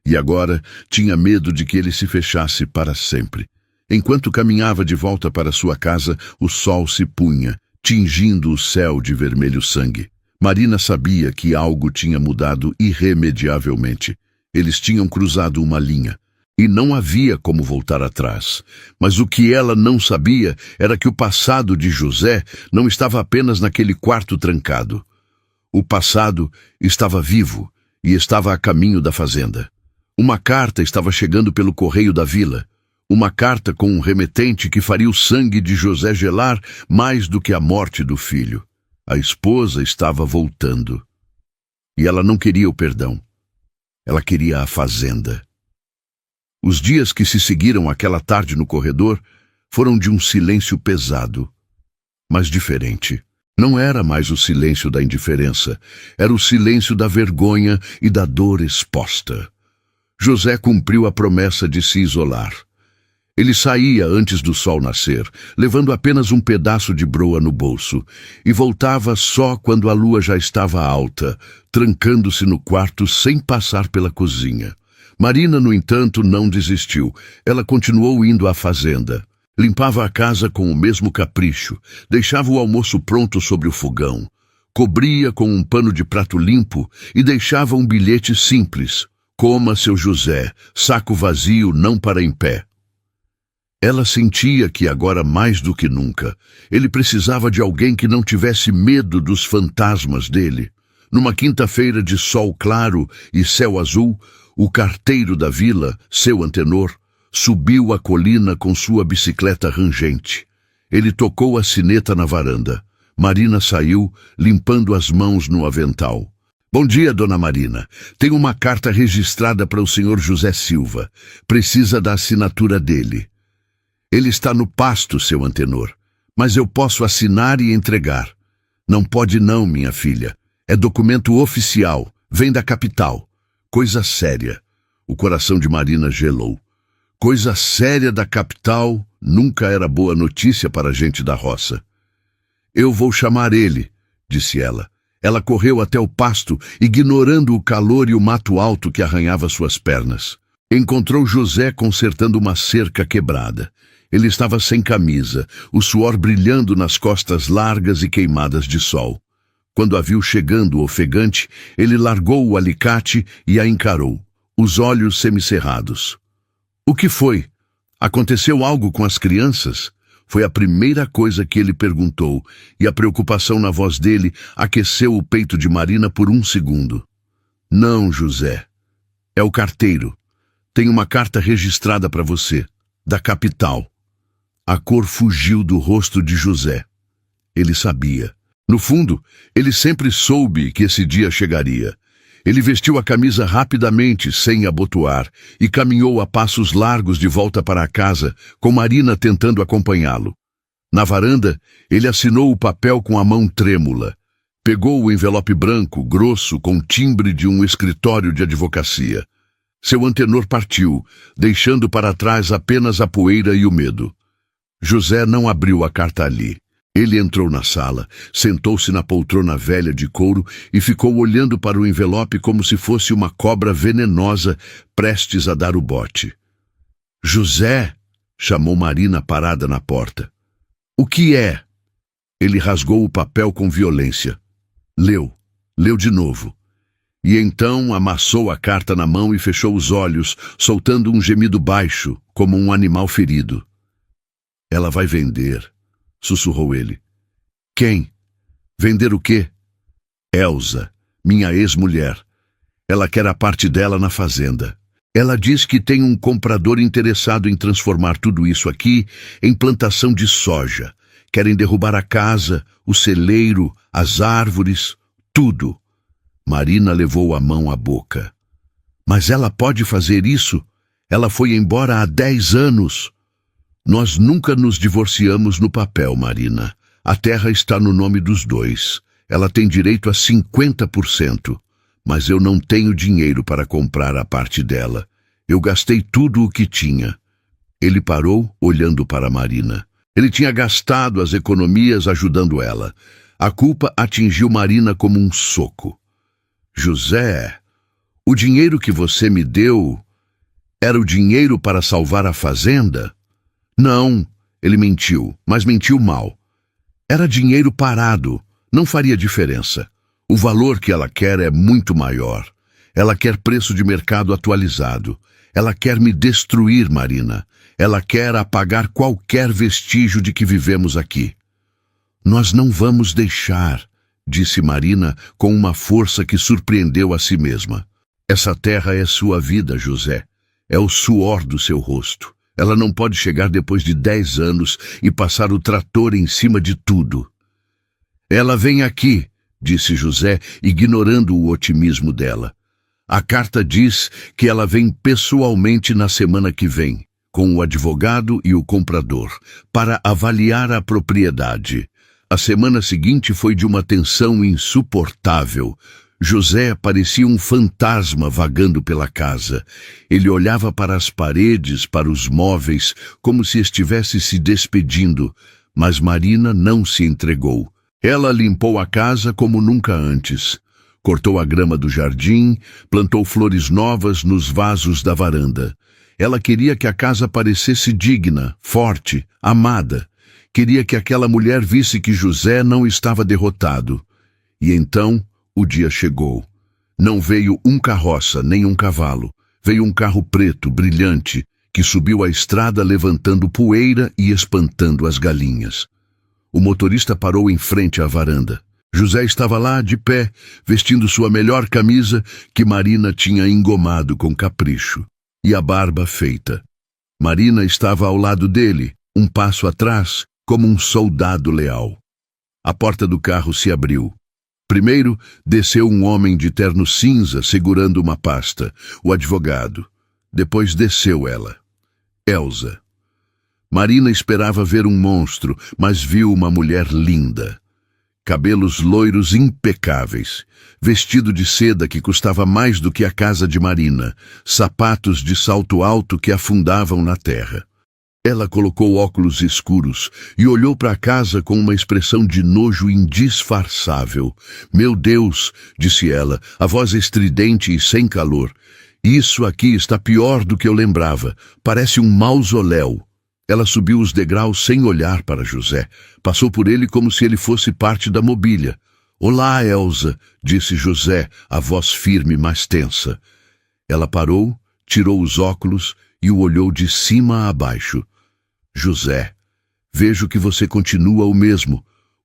E agora tinha medo de que ele se fechasse para sempre. Enquanto caminhava de volta para sua casa, o sol se punha, tingindo o céu de vermelho sangue. Marina sabia que algo tinha mudado irremediavelmente. Eles tinham cruzado uma linha. E não havia como voltar atrás. Mas o que ela não sabia era que o passado de José não estava apenas naquele quarto trancado. O passado estava vivo e estava a caminho da fazenda. Uma carta estava chegando pelo correio da vila. Uma carta com um remetente que faria o sangue de José gelar mais do que a morte do filho. A esposa estava voltando. E ela não queria o perdão. Ela queria a fazenda. Os dias que se seguiram aquela tarde no corredor foram de um silêncio pesado, mas diferente. Não era mais o silêncio da indiferença, era o silêncio da vergonha e da dor exposta. José cumpriu a promessa de se isolar. Ele saía antes do sol nascer, levando apenas um pedaço de broa no bolso, e voltava só quando a lua já estava alta, trancando-se no quarto sem passar pela cozinha. Marina, no entanto, não desistiu. Ela continuou indo à fazenda. Limpava a casa com o mesmo capricho, deixava o almoço pronto sobre o fogão, cobria com um pano de prato limpo e deixava um bilhete simples: coma, seu José, saco vazio, não para em pé. Ela sentia que agora mais do que nunca, ele precisava de alguém que não tivesse medo dos fantasmas dele. Numa quinta-feira de sol claro e céu azul, o carteiro da vila, seu antenor, subiu a colina com sua bicicleta rangente. Ele tocou a sineta na varanda. Marina saiu, limpando as mãos no avental. Bom dia, dona Marina. Tem uma carta registrada para o senhor José Silva. Precisa da assinatura dele. Ele está no pasto, seu antenor, mas eu posso assinar e entregar. Não pode não, minha filha. É documento oficial, vem da capital. Coisa séria. O coração de Marina gelou. Coisa séria da capital nunca era boa notícia para a gente da roça. Eu vou chamar ele, disse ela. Ela correu até o pasto, ignorando o calor e o mato alto que arranhava suas pernas. Encontrou José consertando uma cerca quebrada. Ele estava sem camisa, o suor brilhando nas costas largas e queimadas de sol. Quando a viu chegando ofegante, ele largou o alicate e a encarou, os olhos semicerrados. O que foi? Aconteceu algo com as crianças? Foi a primeira coisa que ele perguntou, e a preocupação na voz dele aqueceu o peito de Marina por um segundo. Não, José. É o carteiro. Tem uma carta registrada para você, da capital. A cor fugiu do rosto de José. Ele sabia. No fundo, ele sempre soube que esse dia chegaria. Ele vestiu a camisa rapidamente, sem abotoar, e caminhou a passos largos de volta para a casa, com Marina tentando acompanhá-lo. Na varanda, ele assinou o papel com a mão trêmula. Pegou o envelope branco, grosso, com timbre de um escritório de advocacia. Seu antenor partiu, deixando para trás apenas a poeira e o medo. José não abriu a carta ali. Ele entrou na sala, sentou-se na poltrona velha de couro e ficou olhando para o envelope como se fosse uma cobra venenosa prestes a dar o bote. José, chamou Marina parada na porta. O que é? Ele rasgou o papel com violência. Leu de novo. E então amassou a carta na mão e fechou os olhos, soltando um gemido baixo, como um animal ferido. Ela vai vender, sussurrou ele. Quem? Vender o quê? Elsa, minha ex-mulher. Ela quer a parte dela na fazenda. Ela diz que tem um comprador interessado em transformar tudo isso aqui em plantação de soja. Querem derrubar a casa, o celeiro, as árvores, tudo. Marina levou a mão à boca. Mas ela pode fazer isso? Ela foi embora há 10 anos. Nós nunca nos divorciamos no papel, Marina. A terra está no nome dos dois. Ela tem direito a 50%. Mas eu não tenho dinheiro para comprar a parte dela. Eu gastei tudo o que tinha. Ele parou, olhando para Marina. Ele tinha gastado as economias ajudando ela. A culpa atingiu Marina como um soco. José, o dinheiro que você me deu era o dinheiro para salvar a fazenda? Não, ele mentiu, mas mentiu mal. Era dinheiro parado, não faria diferença. O valor que ela quer é muito maior. Ela quer preço de mercado atualizado. Ela quer me destruir, Marina. Ela quer apagar qualquer vestígio de que vivemos aqui. Nós não vamos deixar, disse Marina com uma força que surpreendeu a si mesma. Essa terra é sua vida, José. É o suor do seu rosto. Ela não pode chegar depois de 10 anos e passar o trator em cima de tudo. Ela vem aqui, disse José, ignorando o otimismo dela. A carta diz que ela vem pessoalmente na semana que vem, com o advogado e o comprador, para avaliar a propriedade. A semana seguinte foi de uma tensão insuportável. José parecia um fantasma vagando pela casa. Ele olhava para as paredes, para os móveis, como se estivesse se despedindo, mas Marina não se entregou. Ela limpou a casa como nunca antes. Cortou a grama do jardim, plantou flores novas nos vasos da varanda. Ela queria que a casa parecesse digna, forte, amada. Queria que aquela mulher visse que José não estava derrotado. E então o dia chegou. Não veio um carroça, nem um cavalo. Veio um carro preto, brilhante, que subiu a estrada levantando poeira e espantando as galinhas. O motorista parou em frente à varanda. José estava lá, de pé, vestindo sua melhor camisa, que Marina tinha engomado com capricho, e a barba feita. Marina estava ao lado dele, um passo atrás, como um soldado leal. A porta do carro se abriu. Primeiro, desceu um homem de terno cinza segurando uma pasta, o advogado. Depois desceu ela. Elsa. Marina esperava ver um monstro, mas viu uma mulher linda. Cabelos loiros impecáveis, vestido de seda que custava mais do que a casa de Marina, sapatos de salto alto que afundavam na terra. Ela colocou óculos escuros e olhou para a casa com uma expressão de nojo indisfarçável. Meu Deus, disse ela, a voz estridente e sem calor. Isso aqui está pior do que eu lembrava. Parece um mausoléu. Ela subiu os degraus sem olhar para José. Passou por ele como se ele fosse parte da mobília. Olá, Elsa, disse José, a voz firme, mas tensa. Ela parou, tirou os óculos e o olhou de cima a baixo. José, vejo que você continua o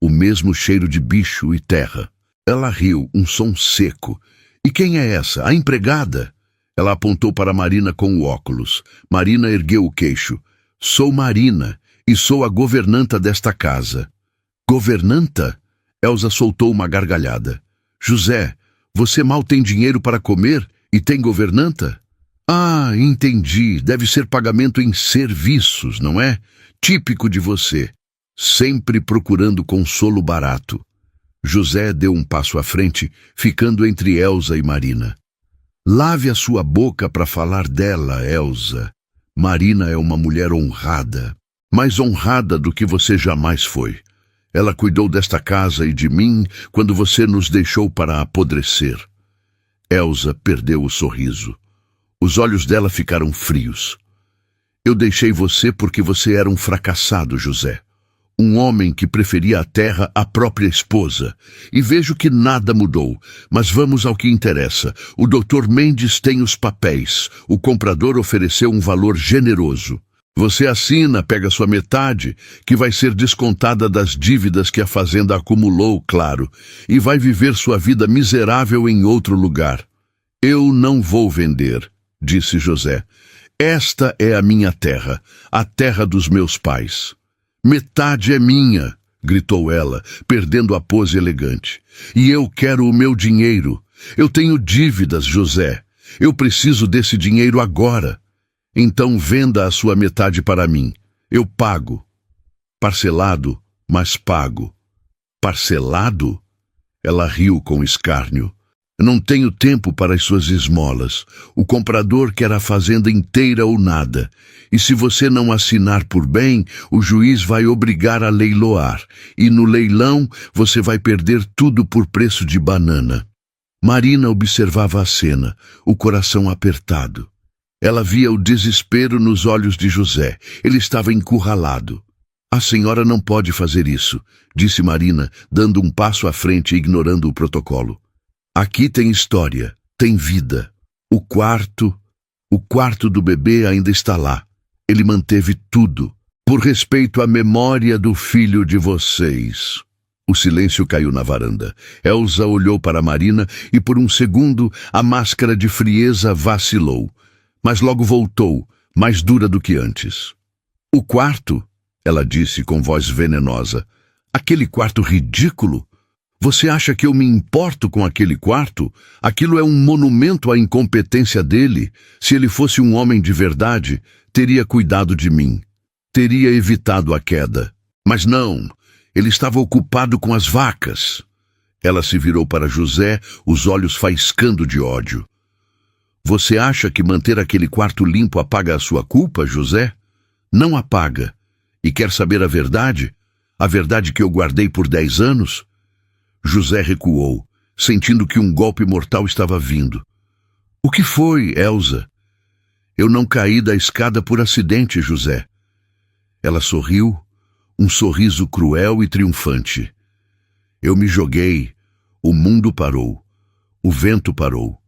mesmo cheiro de bicho e terra. Ela riu, um som seco. E quem é essa? A empregada? Ela apontou para Marina com o óculos. Marina ergueu o queixo. Sou Marina e sou a governanta desta casa. Governanta? Elsa soltou uma gargalhada. José, você mal tem dinheiro para comer e tem governanta? Ah, entendi. Deve ser pagamento em serviços, não é? Típico de você. Sempre procurando consolo barato. José deu um passo à frente, ficando entre Elsa e Marina. Lave a sua boca para falar dela, Elsa. Marina é uma mulher honrada, mais honrada do que você jamais foi. Ela cuidou desta casa e de mim quando você nos deixou para apodrecer. Elsa perdeu o sorriso. Os olhos dela ficaram frios. Eu deixei você porque você era um fracassado, José. Um homem que preferia a terra à própria esposa. E vejo que nada mudou. Mas vamos ao que interessa. O Dr. Mendes tem os papéis. O comprador ofereceu um valor generoso. Você assina, pega sua metade, que vai ser descontada das dívidas que a fazenda acumulou, claro, e vai viver sua vida miserável em outro lugar. Eu não vou vender, disse José. Esta é a minha terra, a terra dos meus pais. Metade é minha, gritou ela, perdendo a pose elegante. E eu quero o meu dinheiro. Eu tenho dívidas, José. Eu preciso desse dinheiro agora. Então venda a sua metade para mim. Eu pago. Parcelado, mas pago. Parcelado? Ela riu com escárnio. Não tenho tempo para as suas esmolas. O comprador quer a fazenda inteira ou nada. E se você não assinar por bem, o juiz vai obrigar a leiloar. E no leilão, você vai perder tudo por preço de banana. Marina observava a cena, o coração apertado. Ela via o desespero nos olhos de José. Ele estava encurralado. A senhora não pode fazer isso, disse Marina, dando um passo à frente e ignorando o protocolo. Aqui tem história, tem vida. O quarto do bebê ainda está lá. Ele manteve tudo, por respeito à memória do filho de vocês. O silêncio caiu na varanda. Elsa olhou para Marina e por um segundo a máscara de frieza vacilou. Mas logo voltou, mais dura do que antes. O quarto, ela disse com voz venenosa. Aquele quarto ridículo? Você acha que eu me importo com aquele quarto? Aquilo é um monumento à incompetência dele. Se ele fosse um homem de verdade, teria cuidado de mim. Teria evitado a queda. Mas não, ele estava ocupado com as vacas. Ela se virou para José, os olhos faiscando de ódio. Você acha que manter aquele quarto limpo apaga a sua culpa, José? Não apaga. E quer saber a verdade? A verdade que eu guardei por 10 anos? José recuou, sentindo que um golpe mortal estava vindo. O que foi, Elsa? Eu não caí da escada por acidente, José. Ela sorriu, um sorriso cruel e triunfante. Eu me joguei, o mundo parou, o vento parou.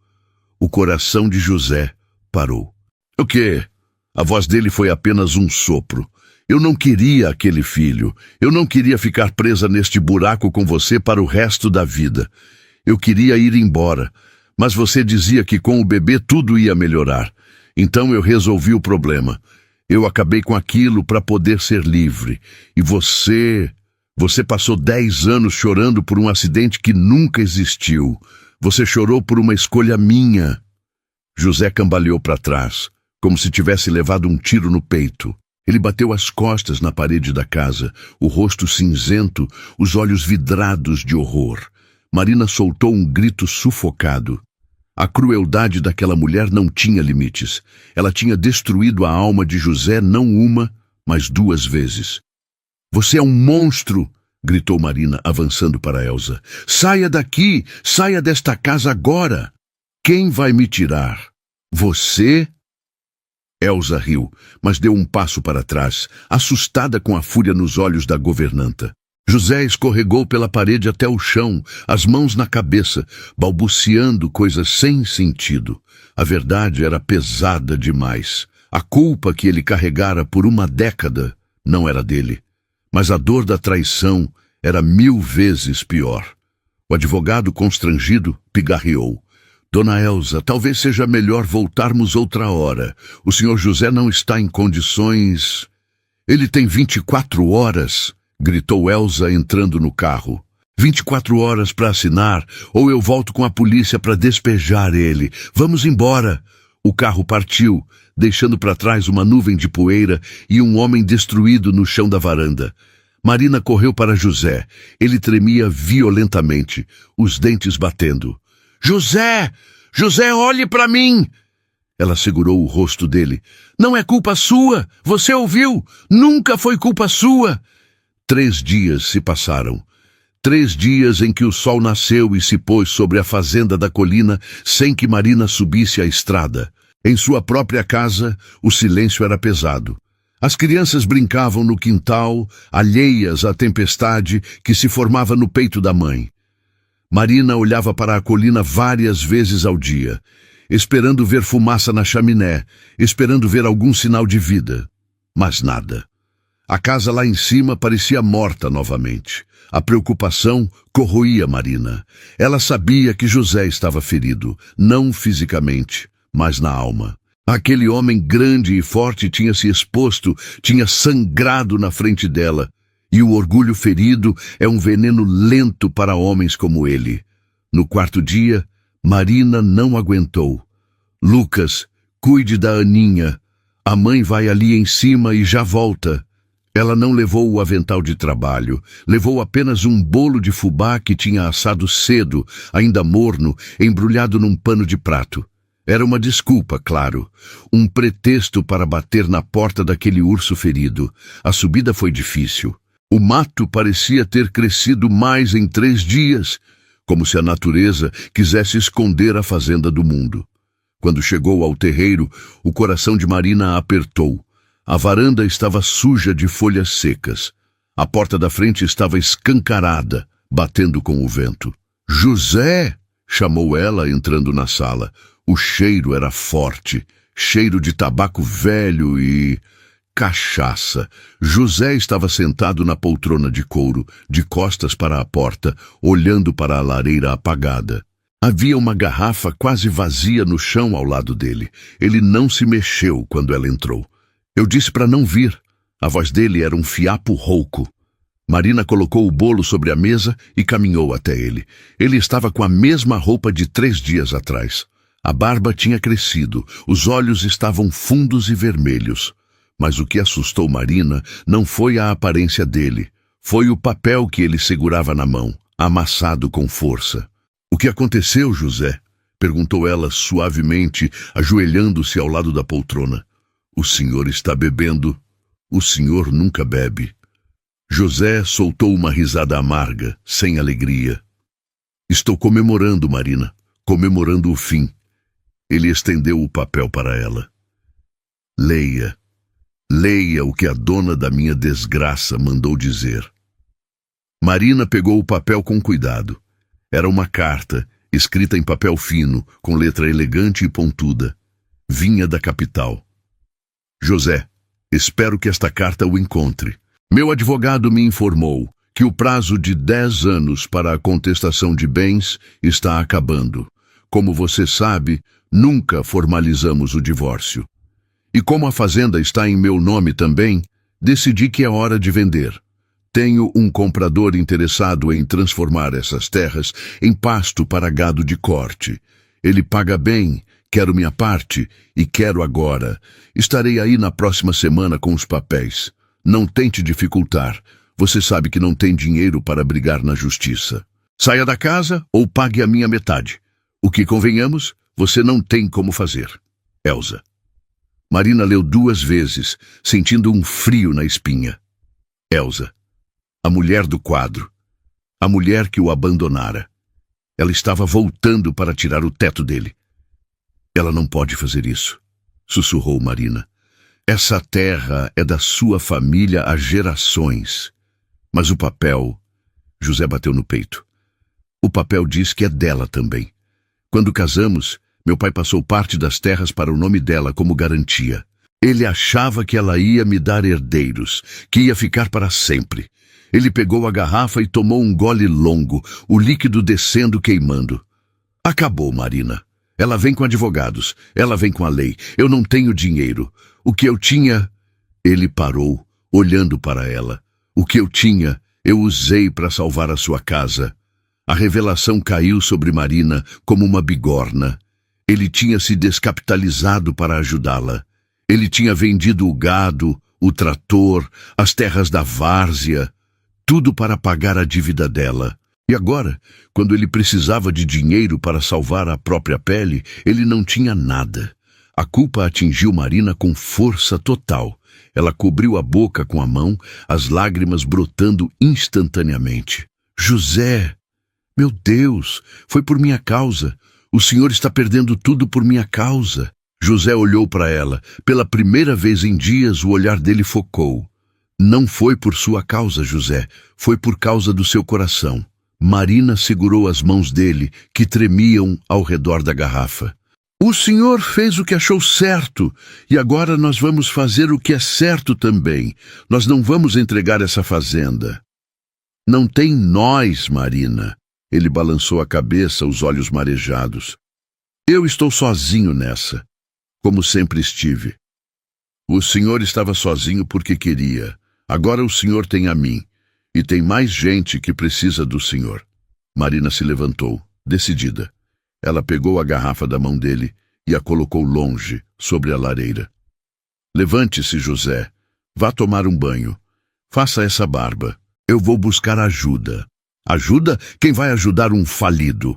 O coração de José parou. O quê? A voz dele foi apenas um sopro. Eu não queria aquele filho. Eu não queria ficar presa neste buraco com você para o resto da vida. Eu queria ir embora. Mas você dizia que com o bebê tudo ia melhorar. Então eu resolvi o problema. Eu acabei com aquilo para poder ser livre. E você passou 10 anos chorando por um acidente que nunca existiu. Você chorou por uma escolha minha. José cambaleou para trás, como se tivesse levado um tiro no peito. Ele bateu as costas na parede da casa, o rosto cinzento, os olhos vidrados de horror. Marina soltou um grito sufocado. A crueldade daquela mulher não tinha limites. Ela tinha destruído a alma de José não uma, mais 2 vezes. Você é um monstro! Gritou Marina, avançando para Elsa. Saia daqui! Saia desta casa agora! Quem vai me tirar? Você? Elsa riu, mas deu um passo para trás, assustada com a fúria nos olhos da governanta. José escorregou pela parede até o chão, as mãos na cabeça, balbuciando coisas sem sentido. A verdade era pesada demais. A culpa que ele carregara por 1 década não era dele, mas a dor da traição era 1000 vezes pior. O advogado, constrangido, pigarreou. Dona Elsa, talvez seja melhor voltarmos outra hora. O senhor José não está em condições... Ele tem 24 horas, gritou Elsa entrando no carro. 24 horas para assinar, ou eu volto com a polícia para despejar ele. Vamos embora. O carro partiu, deixando para trás uma nuvem de poeira e um homem destruído no chão da varanda. Marina correu para José. Ele tremia violentamente, os dentes batendo. José! José, olhe para mim! Ela segurou o rosto dele. Não é culpa sua! Você ouviu? Nunca foi culpa sua! 3 dias se passaram. 3 dias em que o sol nasceu e se pôs sobre a fazenda da colina sem que Marina subisse a estrada. Em sua própria casa, o silêncio era pesado. As crianças brincavam no quintal, alheias à tempestade que se formava no peito da mãe. Marina olhava para a colina várias vezes ao dia, esperando ver fumaça na chaminé, esperando ver algum sinal de vida. Mas nada. A casa lá em cima parecia morta novamente. A preocupação corroía Marina. Ela sabia que José estava ferido, não fisicamente, mas na alma. Aquele homem grande e forte tinha se exposto, tinha sangrado na frente dela. E o orgulho ferido é um veneno lento para homens como ele. No 4º dia, Marina não aguentou. Lucas, cuide da Aninha. A mãe vai ali em cima e já volta. Ela não levou o avental de trabalho. Levou apenas um bolo de fubá que tinha assado cedo, ainda morno, embrulhado num pano de prato. Era uma desculpa, claro. Um pretexto para bater na porta daquele urso ferido. A subida foi difícil. O mato parecia ter crescido mais em 3 dias, como se a natureza quisesse esconder a fazenda do mundo. Quando chegou ao terreiro, o coração de Marina apertou. A varanda estava suja de folhas secas. A porta da frente estava escancarada, batendo com o vento. José! Chamou ela, entrando na sala. O cheiro era forte, cheiro de tabaco velho e... cachaça. José estava sentado na poltrona de couro, de costas para a porta, olhando para a lareira apagada. Havia uma garrafa quase vazia no chão ao lado dele. Ele não se mexeu quando ela entrou. Eu disse para não vir. A voz dele era um fiapo rouco. Marina colocou o bolo sobre a mesa e caminhou até ele. Ele estava com a mesma roupa de 3 dias atrás. A barba tinha crescido, os olhos estavam fundos e vermelhos. Mas o que assustou Marina não foi a aparência dele, foi o papel que ele segurava na mão, amassado com força. O que aconteceu, José? Perguntou ela suavemente, ajoelhando-se ao lado da poltrona. O senhor está bebendo. O senhor nunca bebe. José soltou uma risada amarga, sem alegria. Estou comemorando, Marina, comemorando o fim. Ele estendeu o papel para ela. Leia. Leia o que a dona da minha desgraça mandou dizer. Marina pegou o papel com cuidado. Era uma carta, escrita em papel fino, com letra elegante e pontuda. Vinha da capital. José, espero que esta carta o encontre. Meu advogado me informou que o prazo de 10 anos para a contestação de bens está acabando. Como você sabe, nunca formalizamos o divórcio. E como a fazenda está em meu nome também, decidi que é hora de vender. Tenho um comprador interessado em transformar essas terras em pasto para gado de corte. Ele paga bem, quero minha parte e quero agora. Estarei aí na próxima semana com os papéis. Não tente dificultar. Você sabe que não tem dinheiro para brigar na justiça. Saia da casa ou pague a minha metade. O que convenhamos, você não tem como fazer. Elsa. Marina leu 2 vezes, sentindo um frio na espinha. Elsa, a mulher do quadro, a mulher que o abandonara. Ela estava voltando para tirar o teto dele. Ela não pode fazer isso, sussurrou Marina. Essa terra é da sua família há gerações. Mas o papel... José bateu no peito. O papel diz que é dela também. Quando casamos, meu pai passou parte das terras para o nome dela como garantia. Ele achava que ela ia me dar herdeiros, que ia ficar para sempre. Ele pegou a garrafa e tomou um gole longo, o líquido descendo queimando. Acabou, Marina. Ela vem com advogados, ela vem com a lei. Eu não tenho dinheiro. O que eu tinha... Ele parou, olhando para ela. O que eu tinha, eu usei para salvar a sua casa. A revelação caiu sobre Marina como uma bigorna. Ele tinha se descapitalizado para ajudá-la. Ele tinha vendido o gado, o trator, as terras da várzea, tudo para pagar a dívida dela. E agora, quando ele precisava de dinheiro para salvar a própria pele, ele não tinha nada. A culpa atingiu Marina com força total. Ela cobriu a boca com a mão, as lágrimas brotando instantaneamente. José, meu Deus, foi por minha causa. O senhor está perdendo tudo por minha causa. José olhou para ela. Pela primeira vez em dias, o olhar dele focou. Não foi por sua causa, José. Foi por causa do seu coração. Marina segurou as mãos dele, que tremiam ao redor da garrafa. O senhor fez o que achou certo, e agora nós vamos fazer o que é certo também. Nós não vamos entregar essa fazenda. Não tem nós, Marina. Ele balançou a cabeça, os olhos marejados. Eu estou sozinho nessa, como sempre estive. O senhor estava sozinho porque queria. Agora o senhor tem a mim. E tem mais gente que precisa do senhor. Marina se levantou, decidida. Ela pegou a garrafa da mão dele e a colocou longe, sobre a lareira. Levante-se, José. Vá tomar um banho. Faça essa barba. Eu vou buscar ajuda. Ajuda? Quem vai ajudar um falido?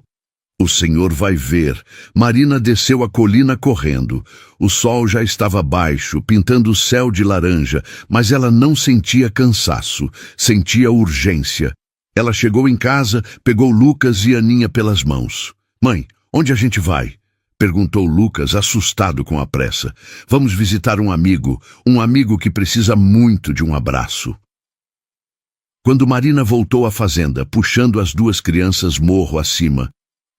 O senhor vai ver. Marina desceu a colina correndo. O sol já estava baixo, pintando o céu de laranja, mas ela não sentia cansaço, sentia urgência. Ela chegou em casa, pegou Lucas e Aninha pelas mãos. Mãe, onde a gente vai? Perguntou Lucas, assustado com a pressa. Vamos visitar um amigo que precisa muito de um abraço. Quando Marina voltou à fazenda, puxando as 2 crianças morro acima,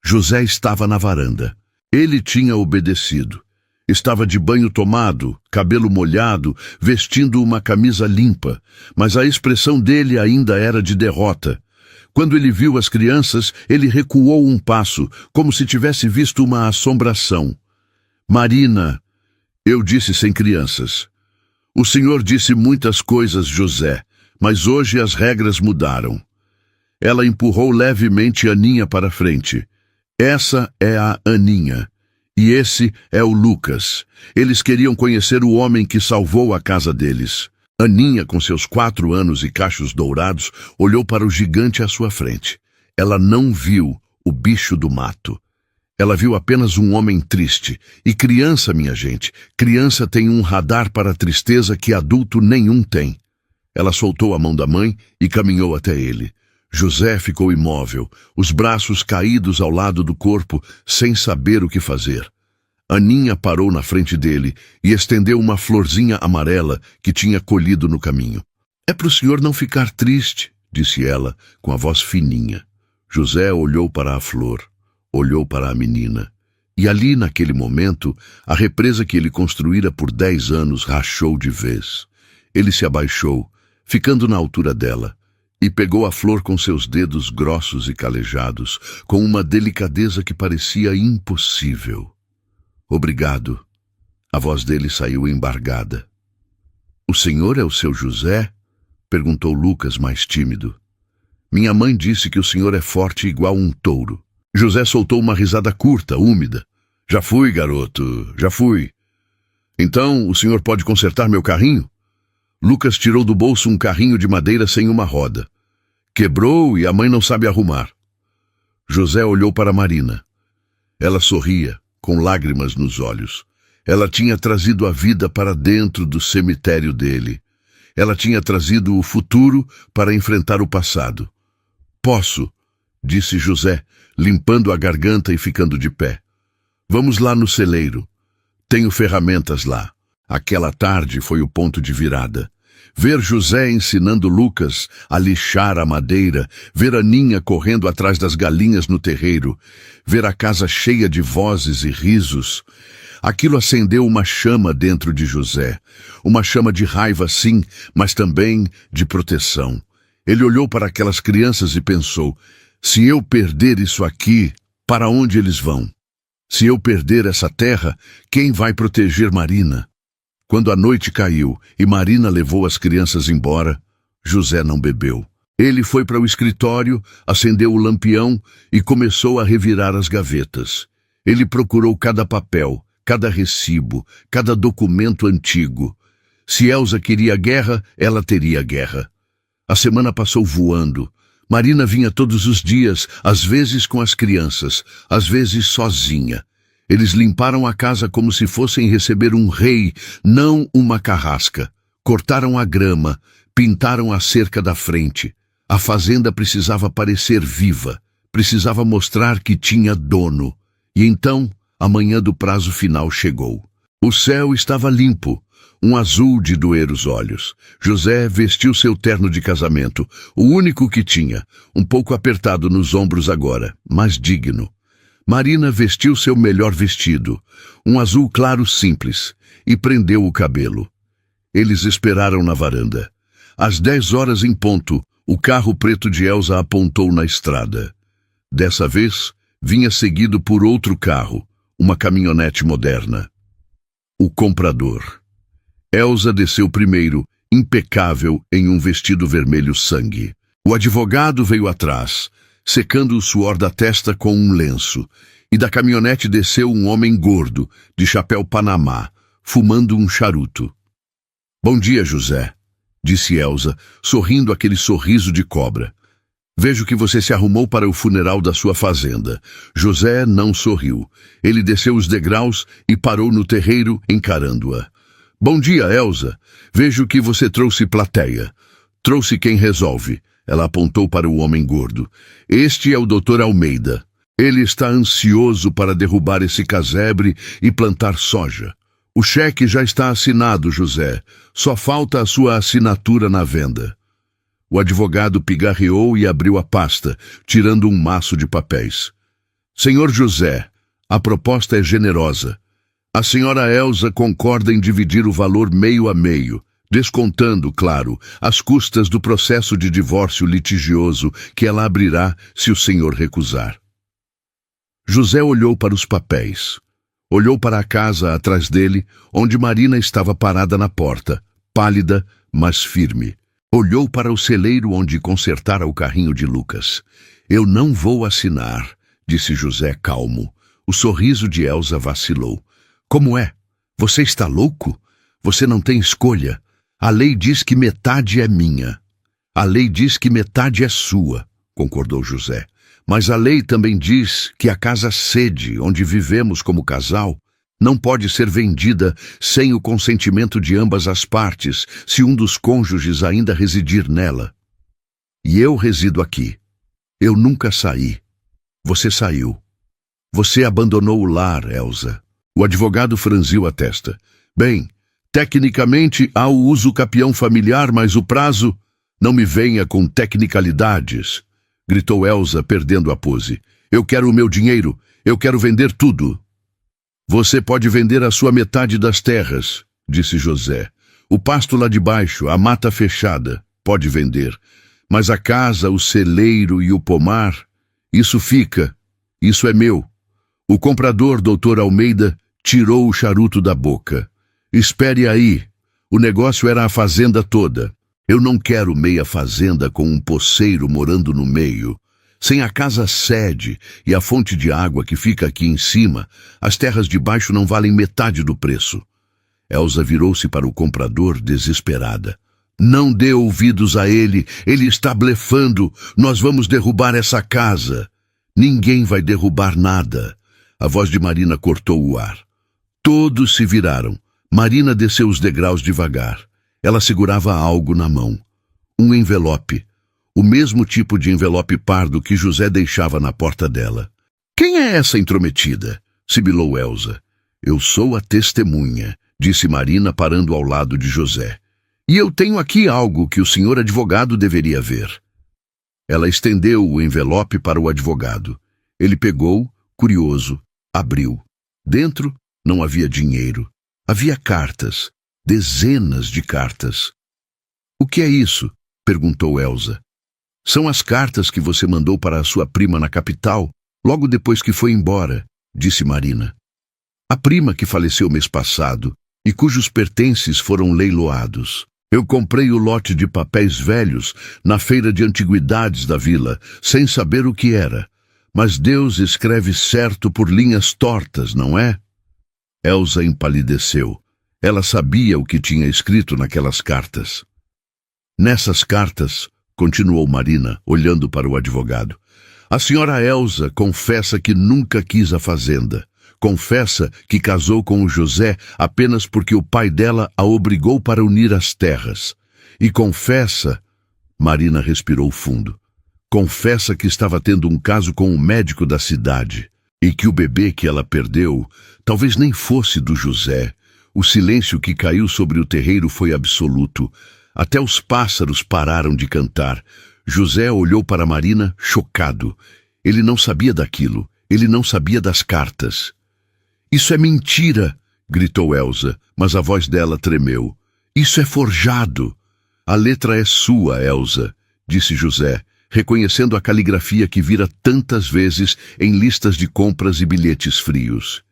José estava na varanda. Ele tinha obedecido. Estava de banho tomado, cabelo molhado, vestindo uma camisa limpa, mas a expressão dele ainda era de derrota. Quando ele viu as crianças, ele recuou um passo, como se tivesse visto uma assombração. Marina, eu disse sem crianças. O senhor disse muitas coisas, José, mas hoje as regras mudaram. Ela empurrou levemente Aninha para frente. Essa é a Aninha. E esse é o Lucas. Eles queriam conhecer o homem que salvou a casa deles. Aninha, com seus 4 anos e cachos dourados, olhou para o gigante à sua frente. Ela não viu o bicho do mato. Ela viu apenas um homem triste. E criança, minha gente, criança tem um radar para a tristeza que adulto nenhum tem. Ela soltou a mão da mãe e caminhou até ele. José ficou imóvel, os braços caídos ao lado do corpo, sem saber o que fazer. Aninha parou na frente dele e estendeu uma florzinha amarela que tinha colhido no caminho. É para o senhor não ficar triste, disse ela, com a voz fininha. José olhou para a flor, olhou para a menina. E ali, naquele momento, a represa que ele construíra por 10 anos rachou de vez. Ele se abaixou, ficando na altura dela, e pegou a flor com seus dedos grossos e calejados, com uma delicadeza que parecia impossível. Obrigado. A voz dele saiu embargada. O senhor é o seu José? Perguntou Lucas, mais tímido. Minha mãe disse que o senhor é forte igual um touro. José soltou uma risada curta, úmida. Já fui, garoto, já fui. Então, o senhor pode consertar meu carrinho? Lucas tirou do bolso um carrinho de madeira sem uma roda. Quebrou e a mãe não sabe arrumar. José olhou para Marina. Ela sorria, com lágrimas nos olhos. Ela tinha trazido a vida para dentro do cemitério dele. Ela tinha trazido o futuro para enfrentar o passado. Posso, disse José, limpando a garganta e ficando de pé. Vamos lá no celeiro. Tenho ferramentas lá. Aquela tarde foi o ponto de virada. Ver José ensinando Lucas a lixar a madeira, ver Aninha correndo atrás das galinhas no terreiro, ver a casa cheia de vozes e risos. Aquilo acendeu uma chama dentro de José. Uma chama de raiva, sim, mas também de proteção. Ele olhou para aquelas crianças e pensou, se eu perder isso aqui, para onde eles vão? Se eu perder essa terra, quem vai proteger Marina? Quando a noite caiu e Marina levou as crianças embora, José não bebeu. Ele foi para o escritório, acendeu o lampião e começou a revirar as gavetas. Ele procurou cada papel, cada recibo, cada documento antigo. Se Elsa queria guerra, ela teria guerra. A semana passou voando. Marina vinha todos os dias, às vezes com as crianças, às vezes sozinha. Eles limparam a casa como se fossem receber um rei, não uma carrasca. Cortaram a grama, pintaram a cerca da frente. A fazenda precisava parecer viva, precisava mostrar que tinha dono. E então, a manhã do prazo final chegou. O céu estava limpo, um azul de doer os olhos. José vestiu seu terno de casamento, o único que tinha, um pouco apertado nos ombros agora, mas digno. Marina vestiu seu melhor vestido, um azul claro simples, e prendeu o cabelo. Eles esperaram na varanda. Às 10 horas em ponto, o carro preto de Elsa apontou na estrada. Dessa vez, vinha seguido por outro carro, uma caminhonete moderna. O comprador. Elsa desceu primeiro, impecável em um vestido vermelho sangue. O advogado veio atrás, secando o suor da testa com um lenço, e da caminhonete desceu um homem gordo, de chapéu panamá, fumando um charuto. Bom dia, José, disse Elsa, sorrindo aquele sorriso de cobra. Vejo que você se arrumou para o funeral da sua fazenda. José não sorriu. Ele desceu os degraus e parou no terreiro, encarando-a. Bom dia, Elsa. Vejo que você trouxe plateia. Trouxe quem resolve. Ela apontou para o homem gordo. Este é o Dr. Almeida. Ele está ansioso para derrubar esse casebre e plantar soja. O cheque já está assinado, José. Só falta a sua assinatura na venda. O advogado pigarreou e abriu a pasta, tirando um maço de papéis. Senhor José, a proposta é generosa. A senhora Elsa concorda em dividir o valor meio a meio, descontando, claro, as custas do processo de divórcio litigioso que ela abrirá se o senhor recusar. José olhou para os papéis. Olhou para a casa atrás dele, onde Marina estava parada na porta, pálida, mas firme. Olhou para o celeiro onde consertara o carrinho de Lucas. Eu não vou assinar, disse José calmo. O sorriso de Elsa vacilou. Como é? Você está louco? Você não tem escolha. A lei diz que metade é minha. A lei diz que metade é sua, concordou José. Mas a lei também diz que a casa sede, onde vivemos como casal, não pode ser vendida sem o consentimento de ambas as partes, se um dos cônjuges ainda residir nela. E eu resido aqui. Eu nunca saí. Você saiu. Você abandonou o lar, Elsa. O advogado franziu a testa. Bem, tecnicamente há o uso capião familiar, mas o prazo... Não me venha com tecnicalidades, gritou Elsa, perdendo a pose. Eu quero o meu dinheiro. Eu quero vender tudo. Você pode vender a sua metade das terras, disse José. O pasto lá de baixo, a mata fechada, pode vender. Mas a casa, o celeiro e o pomar, isso fica. Isso é meu. O comprador, Dr. Almeida, tirou o charuto da boca. Espere aí. O negócio era a fazenda toda. Eu não quero meia fazenda com um poceiro morando no meio. Sem a casa sede e a fonte de água que fica aqui em cima, as terras de baixo não valem metade do preço. Elsa virou-se para o comprador desesperada. Não dê ouvidos a ele, ele está blefando. Nós vamos derrubar essa casa. Ninguém vai derrubar nada. A voz de Marina cortou o ar. Todos se viraram. Marina desceu os degraus devagar. Ela segurava algo na mão. Um envelope. O mesmo tipo de envelope pardo que José deixava na porta dela. Quem é essa intrometida? Sibilou Elsa. Eu sou a testemunha, disse Marina parando ao lado de José. E eu tenho aqui algo que o senhor advogado deveria ver. Ela estendeu o envelope para o advogado. Ele pegou, curioso, abriu. Dentro não havia dinheiro. Havia cartas, dezenas de cartas. O que é isso? Perguntou Elsa. São as cartas que você mandou para a sua prima na capital, logo depois que foi embora, disse Marina. A prima que faleceu mês passado e cujos pertences foram leiloados. Eu comprei o lote de papéis velhos na feira de antiguidades da vila, sem saber o que era. Mas Deus escreve certo por linhas tortas, não é? Elsa empalideceu. Ela sabia o que tinha escrito naquelas cartas. Nessas cartas, continuou Marina, olhando para o advogado, a senhora Elsa confessa que nunca quis a fazenda. Confessa que casou com o José apenas porque o pai dela a obrigou para unir as terras. E confessa... Marina respirou fundo. Confessa que estava tendo um caso com um médico da cidade e que o bebê que ela perdeu talvez nem fosse do José. O silêncio que caiu sobre o terreiro foi absoluto. Até os pássaros pararam de cantar. José olhou para Marina, chocado. Ele não sabia daquilo. Ele não sabia das cartas. Isso é mentira, gritou Elsa, mas a voz dela tremeu. Isso é forjado. A letra é sua, Elsa, disse José, reconhecendo a caligrafia que vira tantas vezes em listas de compras e bilhetes frios.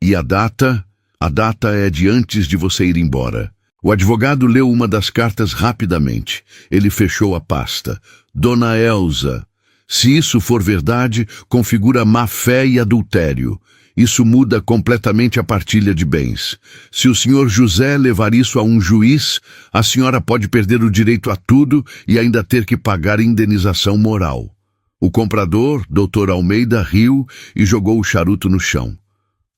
E a data? A data é de antes de você ir embora. O advogado leu uma das cartas rapidamente. Ele fechou a pasta. Dona Elsa, se isso for verdade, configura má-fé e adultério. Isso muda completamente a partilha de bens. Se o senhor José levar isso a um juiz, a senhora pode perder o direito a tudo e ainda ter que pagar indenização moral. O comprador, Dr. Almeida, riu e jogou o charuto no chão.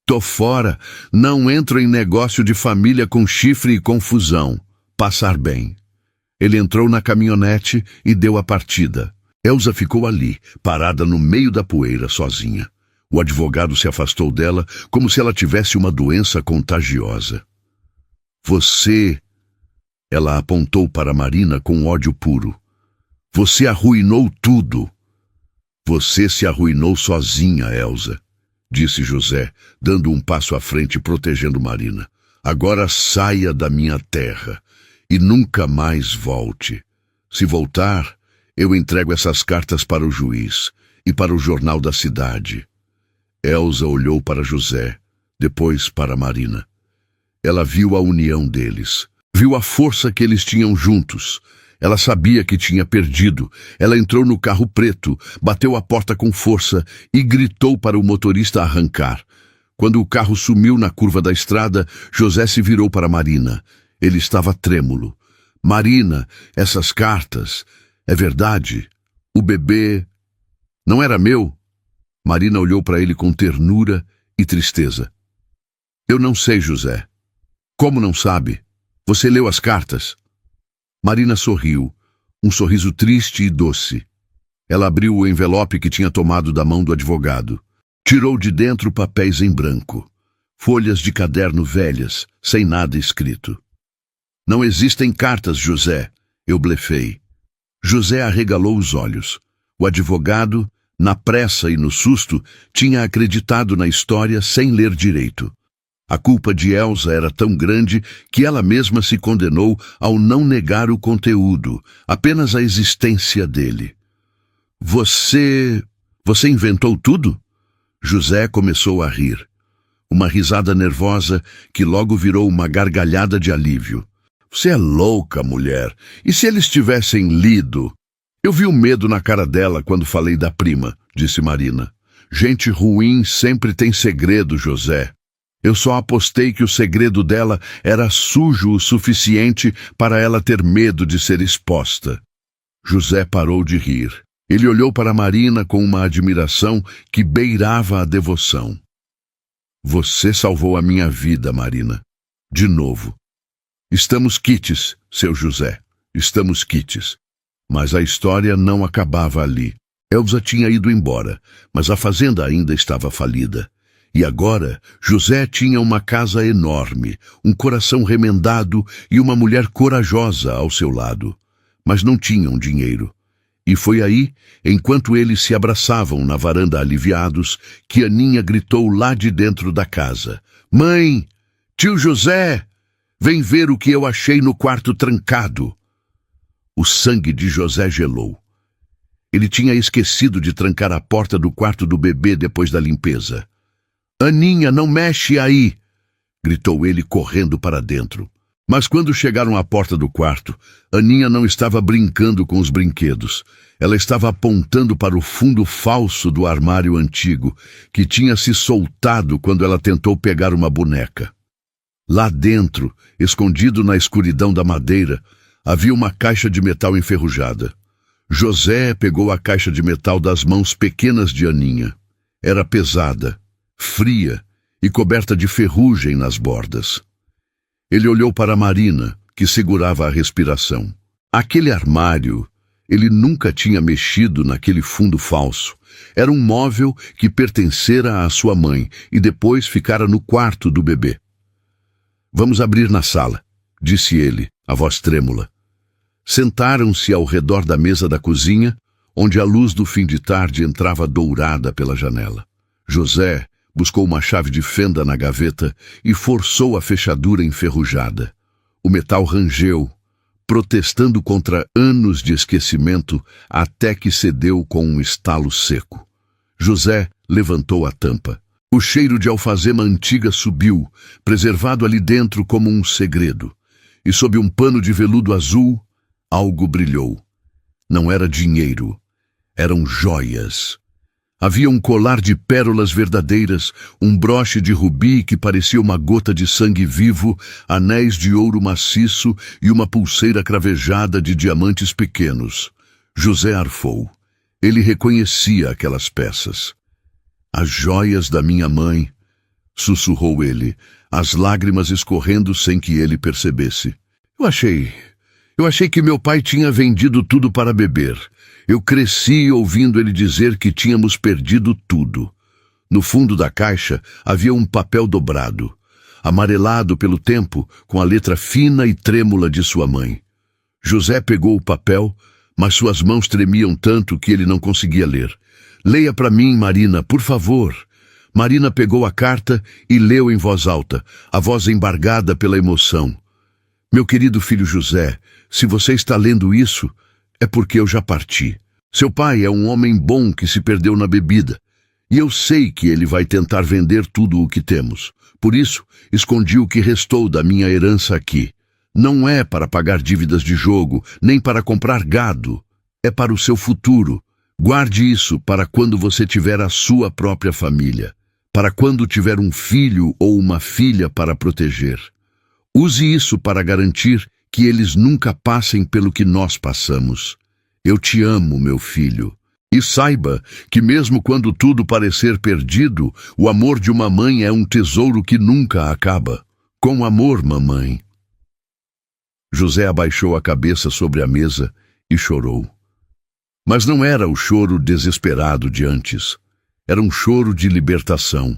Tô fora, não entro em negócio de família com chifre e confusão. Passar bem. Ele entrou na caminhonete e deu a partida. Elsa ficou ali, parada no meio da poeira, sozinha. O advogado se afastou dela como se ela tivesse uma doença contagiosa. Você... Ela apontou para Marina com ódio puro. Você arruinou tudo. Você se arruinou sozinha, Elsa, disse José, dando um passo à frente, protegendo Marina. Agora saia da minha terra e nunca mais volte. Se voltar, eu entrego essas cartas para o juiz e para o jornal da cidade. Elsa olhou para José, depois para Marina. Ela viu a união deles, viu a força que eles tinham juntos. Ela sabia que tinha perdido. Ela entrou no carro preto, bateu a porta com força e gritou para o motorista arrancar. Quando o carro sumiu na curva da estrada, José se virou para Marina. Ele estava trêmulo. Marina, essas cartas, é verdade? O bebê não era meu? Marina olhou para ele com ternura e tristeza. Eu não sei, José. Como não sabe? Você leu as cartas? Marina sorriu, um sorriso triste e doce. Ela abriu o envelope que tinha tomado da mão do advogado. Tirou de dentro papéis em branco, folhas de caderno velhas, sem nada escrito. Não existem cartas, José, eu blefei. José arregalou os olhos. O advogado, na pressa e no susto, tinha acreditado na história sem ler direito. A culpa de Elsa era tão grande que ela mesma se condenou ao não negar o conteúdo, apenas a existência dele. Você inventou tudo? José começou a rir. Uma risada nervosa que logo virou uma gargalhada de alívio. Você é louca, mulher. E se eles tivessem lido? Eu vi o medo na cara dela quando falei da prima, disse Marina. Gente ruim sempre tem segredo, José. Eu só apostei que o segredo dela era sujo o suficiente para ela ter medo de ser exposta. José parou de rir. Ele olhou para Marina com uma admiração que beirava a devoção. Você salvou a minha vida, Marina. De novo. Estamos quites, seu José. Estamos quites. Mas a história não acabava ali. Elza tinha ido embora, mas a fazenda ainda estava falida. E agora, José tinha uma casa enorme, um coração remendado e uma mulher corajosa ao seu lado. Mas não tinham dinheiro. E foi aí, enquanto eles se abraçavam na varanda aliviados, que Aninha gritou lá de dentro da casa. Mãe! Tio José! Vem ver o que eu achei no quarto trancado. O sangue de José gelou. Ele tinha esquecido de trancar a porta do quarto do bebê depois da limpeza. Aninha, não mexe aí! Gritou ele correndo para dentro. Mas quando chegaram à porta do quarto, Aninha não estava brincando com os brinquedos. Ela estava apontando para o fundo falso do armário antigo, que tinha se soltado quando ela tentou pegar uma boneca. Lá dentro, escondido na escuridão da madeira, havia uma caixa de metal enferrujada. José pegou a caixa de metal das mãos pequenas de Aninha. Era pesada, fria e coberta de ferrugem nas bordas. Ele olhou para Marina, que segurava a respiração. Aquele armário, ele nunca tinha mexido naquele fundo falso. Era um móvel que pertencera à sua mãe e depois ficara no quarto do bebê. Vamos abrir na sala, disse ele, a voz trêmula. Sentaram-se ao redor da mesa da cozinha, onde a luz do fim de tarde entrava dourada pela janela. José buscou uma chave de fenda na gaveta e forçou a fechadura enferrujada. O metal rangeu, protestando contra anos de esquecimento, até que cedeu com um estalo seco. José levantou a tampa. O cheiro de alfazema antiga subiu, preservado ali dentro como um segredo. E sob um pano de veludo azul, algo brilhou. Não era dinheiro, eram joias. Havia um colar de pérolas verdadeiras, um broche de rubi que parecia uma gota de sangue vivo, anéis de ouro maciço e uma pulseira cravejada de diamantes pequenos. José arfou. Ele reconhecia aquelas peças. As joias da minha mãe, sussurrou ele, as lágrimas escorrendo sem que ele percebesse. Eu achei que meu pai tinha vendido tudo para beber. Eu cresci ouvindo ele dizer que tínhamos perdido tudo. No fundo da caixa havia um papel dobrado, amarelado pelo tempo, com a letra fina e trêmula de sua mãe. José pegou o papel, mas suas mãos tremiam tanto que ele não conseguia ler. Leia para mim, Marina, por favor. Marina pegou a carta e leu em voz alta, a voz embargada pela emoção. Meu querido filho José, se você está lendo isso, é porque eu já parti. Seu pai é um homem bom que se perdeu na bebida, e eu sei que ele vai tentar vender tudo o que temos. Por isso, escondi o que restou da minha herança aqui. Não é para pagar dívidas de jogo, nem para comprar gado. É para o seu futuro. Guarde isso para quando você tiver a sua própria família, para quando tiver um filho ou uma filha para proteger. Use isso para garantir que eles nunca passem pelo que nós passamos. Eu te amo, meu filho. E saiba que mesmo quando tudo parecer perdido, o amor de uma mãe é um tesouro que nunca acaba. Com amor, mamãe. José abaixou a cabeça sobre a mesa e chorou. Mas não era o choro desesperado de antes. Era um choro de libertação.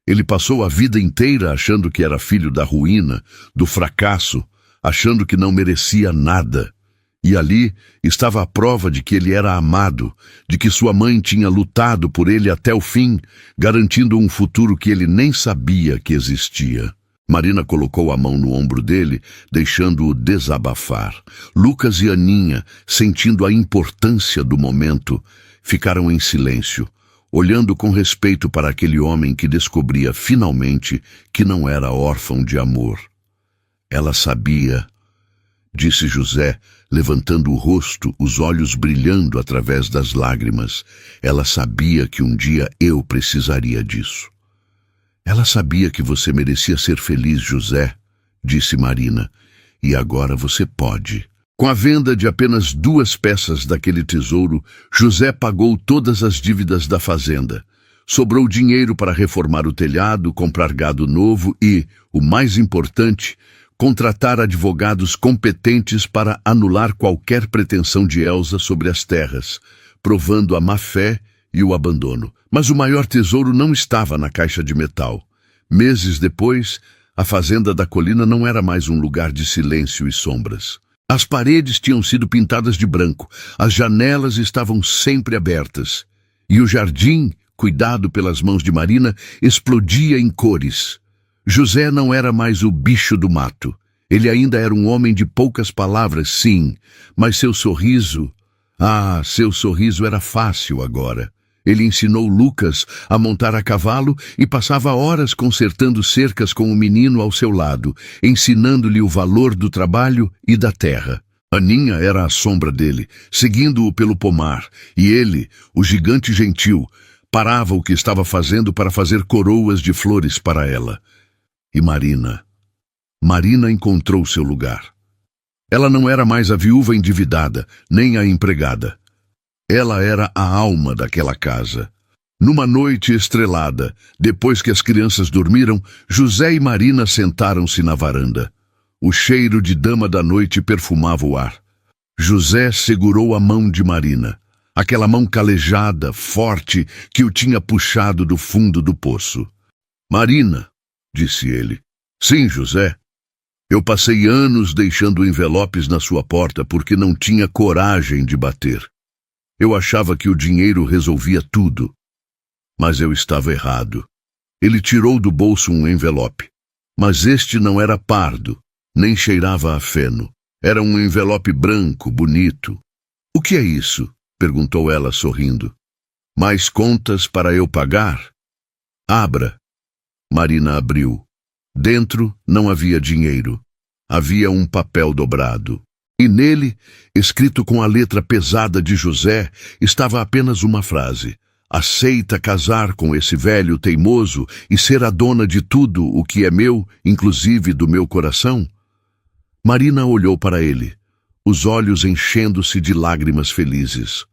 Ele passou a vida inteira achando que era filho da ruína, do fracasso, achando que não merecia nada. E ali estava a prova de que ele era amado, de que sua mãe tinha lutado por ele até o fim, garantindo um futuro que ele nem sabia que existia. Marina colocou a mão no ombro dele, deixando-o desabafar. Lucas e Aninha, sentindo a importância do momento, ficaram em silêncio, olhando com respeito para aquele homem que descobria finalmente que não era órfão de amor. Ela sabia, disse José, levantando o rosto, os olhos brilhando através das lágrimas. Ela sabia que um dia eu precisaria disso. Ela sabia que você merecia ser feliz, José, disse Marina, e agora você pode. Com a venda de apenas 2 peças daquele tesouro, José pagou todas as dívidas da fazenda. Sobrou dinheiro para reformar o telhado, comprar gado novo e, o mais importante, contratar advogados competentes para anular qualquer pretensão de Elsa sobre as terras, provando a má-fé e o abandono. Mas o maior tesouro não estava na caixa de metal. Meses depois, a fazenda da colina não era mais um lugar de silêncio e sombras. As paredes tinham sido pintadas de branco, as janelas estavam sempre abertas, e o jardim, cuidado pelas mãos de Marina, explodia em cores. José não era mais o bicho do mato. Ele ainda era um homem de poucas palavras, sim, mas seu sorriso era fácil agora. Ele ensinou Lucas a montar a cavalo e passava horas consertando cercas com o menino ao seu lado, ensinando-lhe o valor do trabalho e da terra. Aninha era a sombra dele, seguindo-o pelo pomar, e ele, o gigante gentil, parava o que estava fazendo para fazer coroas de flores para ela. E Marina encontrou seu lugar. Ela não era mais a viúva endividada, nem a empregada. Ela era a alma daquela casa. Numa noite estrelada, depois que as crianças dormiram, José e Marina sentaram-se na varanda. O cheiro de dama da noite perfumava o ar. José segurou a mão de Marina, aquela mão calejada, forte, que o tinha puxado do fundo do poço. Marina, disse ele. Sim, José. Eu passei anos deixando envelopes na sua porta porque não tinha coragem de bater. Eu achava que o dinheiro resolvia tudo. Mas eu estava errado. Ele tirou do bolso um envelope. Mas este não era pardo, nem cheirava a feno. Era um envelope branco, bonito. O que é isso? Perguntou ela, sorrindo. Mais contas para eu pagar? Abra. Marina abriu. Dentro não havia dinheiro. Havia um papel dobrado. E nele, escrito com a letra pesada de José, estava apenas uma frase. Aceita casar com esse velho teimoso e ser a dona de tudo o que é meu, inclusive do meu coração? Marina olhou para ele, os olhos enchendo-se de lágrimas felizes.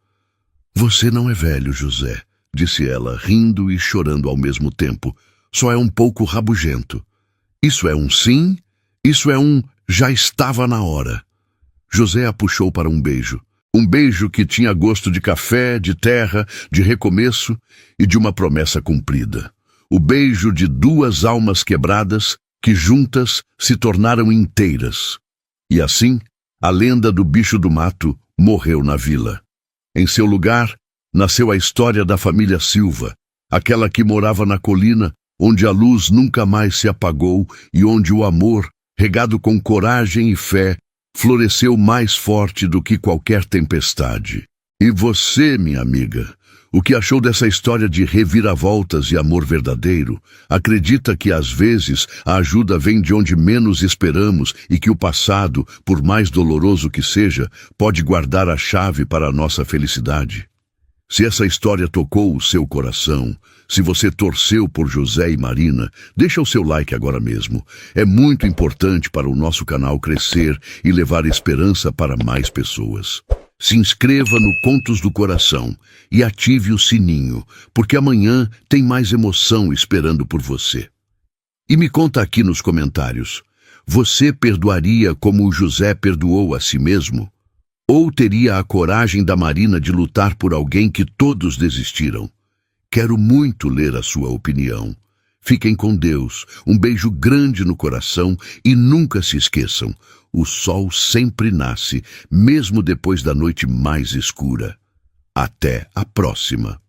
Você não é velho, José, disse ela, rindo e chorando ao mesmo tempo. Só é um pouco rabugento. Isso é um sim, isso é um já estava na hora. José a puxou para um beijo que tinha gosto de café, de terra, de recomeço e de uma promessa cumprida. O beijo de duas almas quebradas que juntas se tornaram inteiras. E assim, a lenda do bicho do mato morreu na vila. Em seu lugar, nasceu a história da família Silva, aquela que morava na colina, onde a luz nunca mais se apagou e onde o amor, regado com coragem e fé, floresceu mais forte do que qualquer tempestade. E você, minha amiga, o que achou dessa história de reviravoltas e amor verdadeiro? Acredita que, às vezes, a ajuda vem de onde menos esperamos e que o passado, por mais doloroso que seja, pode guardar a chave para a nossa felicidade? Se essa história tocou o seu coração, se você torceu por José e Marina, deixa o seu like agora mesmo. É muito importante para o nosso canal crescer e levar esperança para mais pessoas. Se inscreva no Contos do Coração e ative o sininho, porque amanhã tem mais emoção esperando por você. E me conta aqui nos comentários, você perdoaria como o José perdoou a si mesmo? Ou teria a coragem da Marina de lutar por alguém que todos desistiram? Quero muito ler a sua opinião. Fiquem com Deus, um beijo grande no coração e nunca se esqueçam, o sol sempre nasce, mesmo depois da noite mais escura. Até a próxima!